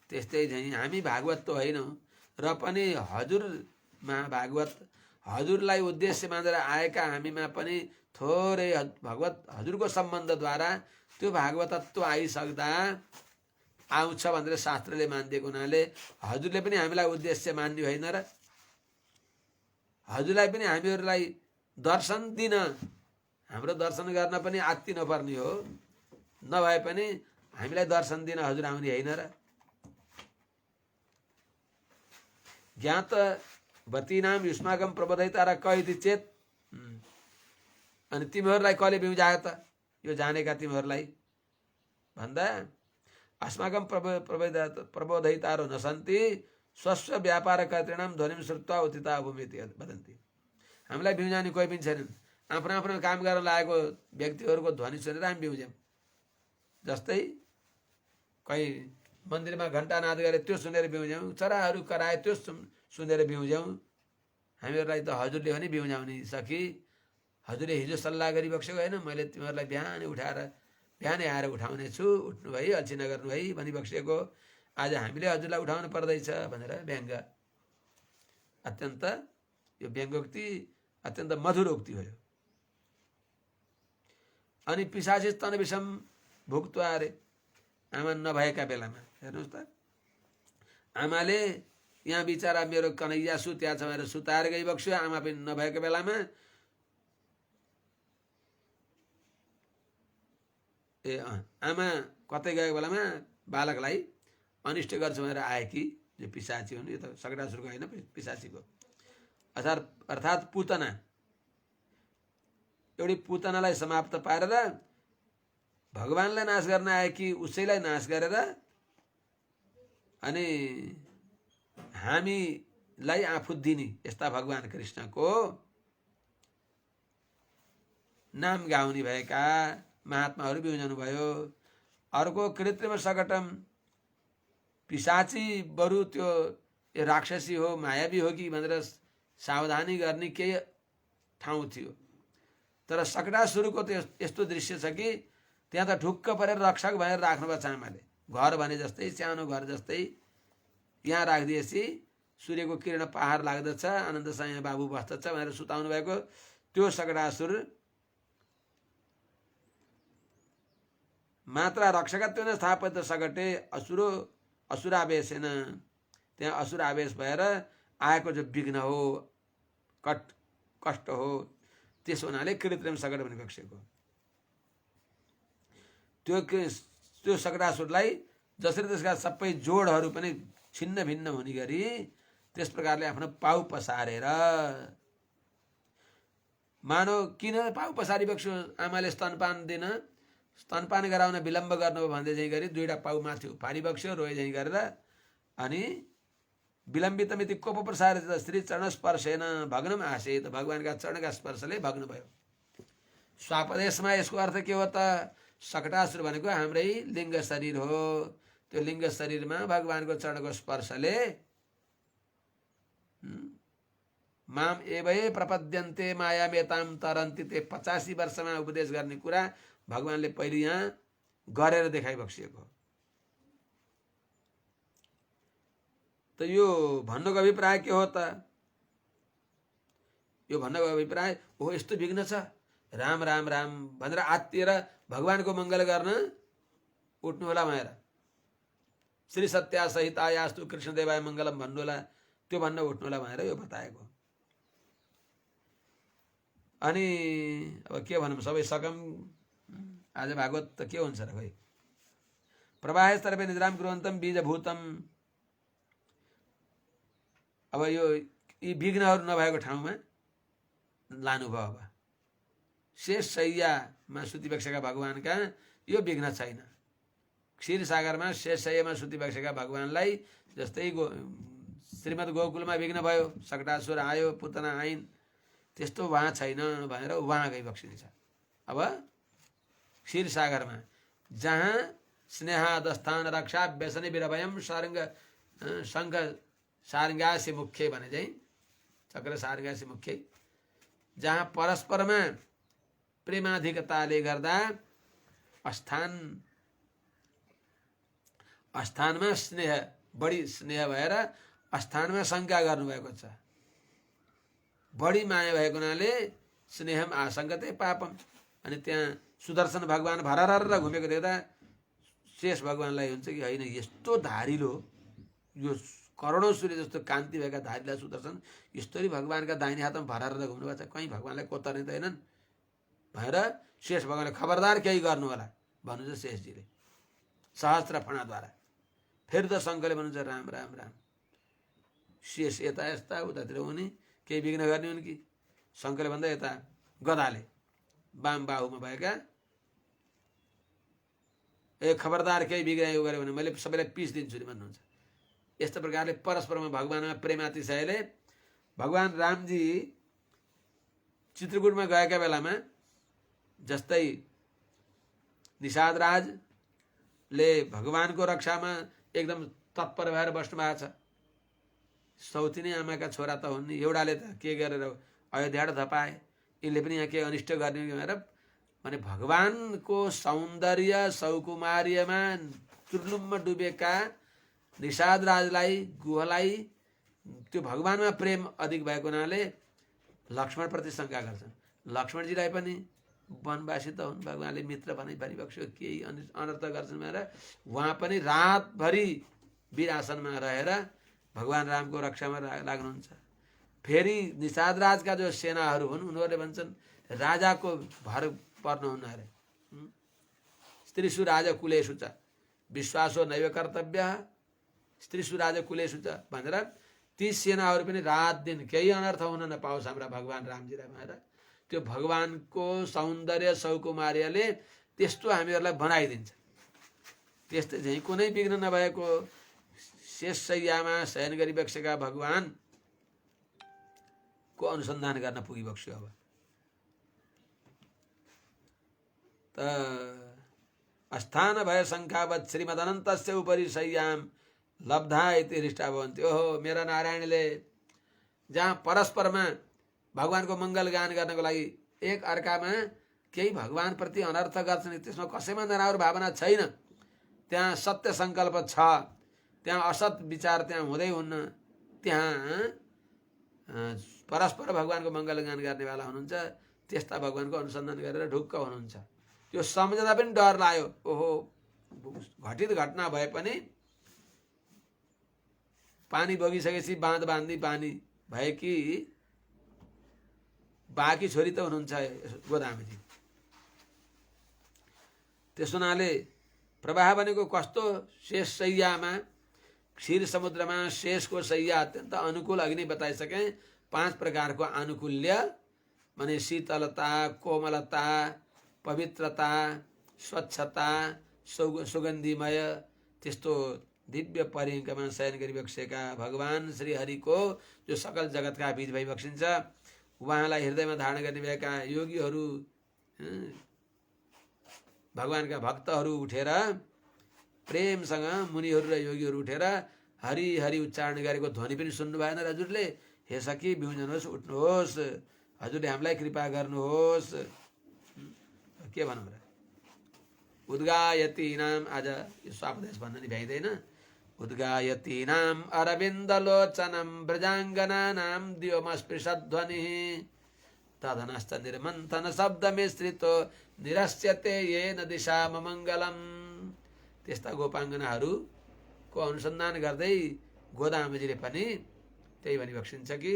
त्यस्तै झैँ हामी भागवत त होइनौँ र पनि हजुरमा भागवत हजुरलाई उद्देश्य मानेर आएका हामीमा पनि थोरै भगवत हजुरको सम्बन्धद्वारा त्यो भागवतत्व आइसक्दा आउँछ भनेर शास्त्रले मानिदिएको हुनाले हजुरले पनि हामीलाई उद्देश्य मान्नु होइन र? हजुरलाई पनि हामीहरूलाई दर्शन दिन, हाम्रो दर्शन गर्न पनि आत्ति नपर्ने हो, नभए पनि हामीलाई दर्शन दिन हजुर आउने होइन र? ज्ञात बतीनाम युष्माकम प्रबोधयिता र कहिति चेत। अनि तिमीहरूलाई कसले बिउजायो त यो जानेका तिमीहरूलाई भन्दा अस्माकं प्रबोधयितारो न सन्ति स्वस्व व्यापार कर्तृणाम ध्वनिम श्रुत्वा उतिता भूमिति वदन्ति। हामीलाई बिउजाउने कोही पनि छैनन्। आफ्नो आफ्नो काम गर्न लागेको व्यक्तिहरूको ध्वनि सुनेर हामी बिउज्यौँ। जस्तै कोही मन्दिरमा घण्टा नाद गरे त्यो सुनेर बिउज्यौँ, चराहरू कराए त्यो सुनेर बिउज्यौँ। हामीहरूलाई त हजुरले पनि बिउजाउने सकी। हजुरले हिजो सल्लाह गरिबक्सेको होइन, मैले तिमीहरूलाई बिहानै आएर उठाउने छु, उठ्नु भई अल्छी नगर्नु भई भनिबक्सेको, आज हामीले हजुरलाई उठाउनु पर्दैछ भनेर व्यङ्ग। अत्यन्त यो व्यङ्गोक्ति अत्यन्त मधुर उक्ति हो। अनि पिशाची स्तन विषम भुक्त्वा अरे, आमा नभएका बेलामा हेर्नुहोस् त, आमाले यहाँ बिचरा मेरो कन्हैया सुत्या छ भनेर सुताएर गइबक्स्यो। आमा पनि नभएको बेलामा आमा कतै गएको बेलामा बालकलाई अनिष्ट गर्छ भनेर आए कि जो पिशाची हुन्। यो त सगडासुरको होइन, पिशाचीको। अर्थात् पुतना, एउटी पुतनालाई समाप्त पारेर भगवानलाई नाश गर्न आए कि उसैलाई नाश गरेर अनि हामीलाई आफू दिने यस्ता भगवान कृष्णको नाम गाउने भएका महात्माहरू बिउजाउनु भयो। अर्को कृत्रिम सकटम पिशाची बरु त्यो राक्षसी हो, मायावी हो कि भनेर सावधानी गर्ने केही ठाउँ थियो। तर सकटासुरको त यस्तो दृश्य छ कि त्यहाँ त ढुक्क परेर रक्षक भनेर राख्नुभएको छ आमाले। घर भने जस्तै, सानो घर जस्तै यहाँ राखिदिएपछि सूर्यको किरण पहाड लाग्दछ, आनन्दसँग यहाँ बाबु बस्दछ भनेर सुताउनु भएको त्यो सकटासुर मात्र रक्षकत्व न स्थापित सकटे असुरावेशेन, त्यहाँ असुर आवेश भएर आएको जो विघ्न हो, कष्ट हो, त्यस हुनाले कृत्रिम सकट भनिबक्सेको। त्यो सकटासुरलाई जसरी त्यसका सबै जोडहरू पनि छिन्न भिन्न हुने गरी त्यस प्रकारले आफ्नो पाउ पसारेर, मानव किन पाउ पसारिबक्स्यो आमाले स्तनपान दिन, स्तनपान गराउन विलम्ब गर्नु भन्दै चाहिँ गरी दुईवटा पाउ माथि पारिबक्स्यो रोए चाहिँ गरेर। अनि विलम्बितमिति कोप प्रसारित श्री चरण स्पर्शेन भग्नम आसेत, भगवानका चरणका स्पर्शले भग्न भयो। स्वापदेशमा यसको अर्थ के हो त? सकटासुर भनेको हाम्रै लिङ्ग शरीर हो। त्यो लिङ्ग शरीरमा भगवानको चरणको स्पर्शले माम एवै प्रपद्यन्ते मायामेताम तरन्ति, ते 85 वर्षमा उपदेश गर्ने कुरा भगवानले पहिले यहाँ गरेर देखाइबक्सिएको। त यो भन्नुको अभिप्राय के हो त? यो भन्नुको अभिप्राय हो यस्तो विघ्न छ, राम राम राम भनेर आत्तिएर भगवानको मङ्गल गर्न उठ्नु होला भनेर, श्री सत्या सहितायास्तु कृष्णदेवाय मङ्गलम भन्नु होला, त्यो भन्न उठ्नु होला भनेर यो बताएको। अनि अब के भनौँ, सबै सकम आज भागवत त के हुन्छ र खोइ। प्रवाहस्तर्फे निद्राम कुर्वन्तम बीजभूतम। अब यो यी विघ्नहरू नभएको ठाउँमा लानुभयो। अब शेष शय्यामा सुतिबक्सेका भगवानका यो विघ्न छैन। क्षीरसागरमा शेष शय्यामा सुतिबक्सेका भगवानलाई जस्तै श्रीमद् गोकुलमा विघ्न भयो, सकटासुर आयो, पुतना आइन्, त्यस्तो वहाँ छैन भनेर वहाँ गइबक्सिन्छ। अब क्षीरसागरमा जहाँ स्नेहादस्थान रक्षा व्यसनी विरभयम सर्ग शङ्ख सारङ्गासी मुख्य भने चाहिँ चक्र सारङ्गासी मुख्य, जहाँ परस्परमा प्रेमाधिकताले गर्दा स्थानमा स्नेह, बढी स्नेह भएर स्थानमा शङ्का गर्नुभएको छ। बढी माया भएको हुनाले स्नेहम आशङ्कते पापम। अनि त्यहाँ सुदर्शन भगवान भरर घुमेको देख्दा शेष भगवानलाई हुन्छ कि होइन, यस्तो धारिलो, यो करोडौँ सूर्य जस्तो कान्ति भएका धारिला सुदर्शन यस्तरी भगवानका दाहिने हातमा भरर घुम्नुभएको छ, कहीँ भगवानलाई कोतर्ने त होइनन् भनेर शेष भगवानले खबरदार केही गर्नु होला भन्नुहुन्छ शेषजीले सहस्त्र फणाद्वारा। फेरि त शङ्करले भन्नुहुन्छ राम राम राम, शेष यता यस्ता उतातिर हुने केही विघ्न गर्ने हुन् कि? शङ्करले भन्दा यता गदाले वाम बाहुमा भएका खबरदार केही बिग्रा यो गऱ्यो भने मैले सबैलाई पिस दिन्छु नि भन्नुहुन्छ। यस्तो प्रकारले परस्परमा भगवानमा प्रेमातिशयले भगवान रामजी चित्रकूटमा गएका बेलामा जस्तै निषादराजले भगवानको रक्षामा एकदम तत्पर भएर बस्नु भएको छ। सौतिनी आमाका छोरा त हुन् नि, एउटाले त के गरेर अयोध्याबाट धपाए, यिनले पनि यहाँ के अनिष्ट गर्ने भनेर भने भगवानको सौन्दर्य सौकुमार्यमा तुर्लुममा डुबेका निषादराजलाई गुहलाई त्यो भगवानमा प्रेम अधिक भएको हुनाले लक्ष्मणप्रति शङ्का गर्छन्। लक्ष्मणजीलाई पनि वनवासी त हुन्, भगवानले मित्र भनिबक्स्यो, केही अनर्थ गर्छन् भनेर उहाँ पनि रातभरि वीर आसनमा रहेर भगवान रामको रक्षामा लाग्नुहुन्छ। फेरि निषादराजका जो सेनाहरू हुन् उनीहरूले भन्छन् राजाको भर पर्नुहुन्न अरे, स्त्रीषु राजा कुलेषु च विश्वासो नैव कर्तव्य स्त्रीषु राजा कुलेषु च भनेर ती सेनाहरू पनि रात दिन केही अनर्थ हुन नपाओस् हाम्रा भगवान रामजीलाई भनेर त्यो भगवानको सौन्दर्य सौकुमार्यले त्यस्तो हामीहरूलाई बनाइदिन्छ। त्यस्तै चाहिँ कुनै विघ्न नभएको शेषशय्यामा शयन गरिबक्सेका भगवानको अनुसन्धान गर्न पुगिबक्स्यो। अब त स्थान भय शङ्खावत् श्रीमदनन्तस्य उपरि शय्याम लब्धा इति हृष्टा भवन्ति। ओहो मेरा नारायणले जहाँ परस्परमा भगवानको मङ्गल गान गर्नको लागि एक अर्कामा केही भगवानप्रति अनर्थ गर्छन्, त्यसमा कसैमा नराम्रो भावना छैन, त्यहाँ सत्य सङ्कल्प छ, त्यहाँ असत विचार त्यहाँ हुँदै हुन्न, त्यहाँ परस्पर भगवानको मङ्गल गान गर्नेवाला हुनुहुन्छ। त्यस्ता भगवानको अनुसन्धान गरेर ढुक्क हुनुहुन्छ। त्यो सम्झँदा पनि डर लाग्यो। ओहो घटित घटना भए पनि पानी बगिसकेपछि बाँध बाँध्ने बानी भए कि बाँकी छोरी त हुनुहुन्छ गोदामेजी। त्यस हुनाले प्रवाह भनेको कस्तो, शेष शय्यामा क्षीर समुद्रमा शेषको शय्या अत्यन्त अनुकूल अघि नै बताइसकेँ। 5 प्रकारको आनुकूल्य माने शीतलता, कोमलता, पवित्रता, स्वच्छता, सुगन्धिमय त्यस्तो दिव्य परिङ्कमा शयन गरिबक्सेका भगवान श्रीहरिको जो सकल जगतका बीच भइबक्सिन्छ, उहाँलाई हृदयमा धारण गर्ने भएका योगीहरू भगवानका भक्तहरू उठेर प्रेमसँग मुनिहरू र योगीहरू उठेर हरि हरि उच्चारण गरेको ध्वनि पनि सुन्नु भएन र हजुरले। हे सखी बिउजनुहोस्, उठ्नुहोस्, हजुरले हामीलाई कृपा गर्नुहोस्। के भनौँ र, उद्गायतीनाम, आज यो स्वापदेश भन्न नि भ्याइँदैन। उद्गायतीनाम अरविन्दलोचनम ब्रजाङ्गनानाम दिवमस्पृशध्वनिः तदनश्च निर्मन्थन शब्दमिश्रितो निरस्यते येन दिशा मङ्गलम्। त्यस्ता गोपाङ्गनाहरूको अनुसन्धान गर्दै गोदामेजीले पनि त्यही भनिबक्सिन्छ कि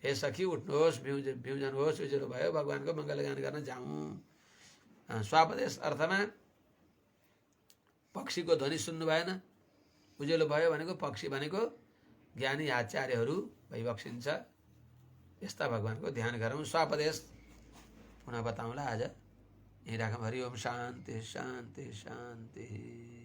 हे सखी उठ्नुहोस्, बिउजनुहोस्, उज्यालो भयो, भगवानको मङ्गलगान गर्न जाउँ। स्वापदेश अर्थमा पक्षीको ध्वनि सुन्नु भएन, उज्यालो भयो भनेको पक्षी भनेको ज्ञानी आचार्यहरू भइबक्सिन्छ। यस्ता भगवानको ध्यान गरौँ। स्वापदेश पुनः बताउँला आज, यहीँ राखौँ। हरि ओम शान्ति शान्ति शान्ति।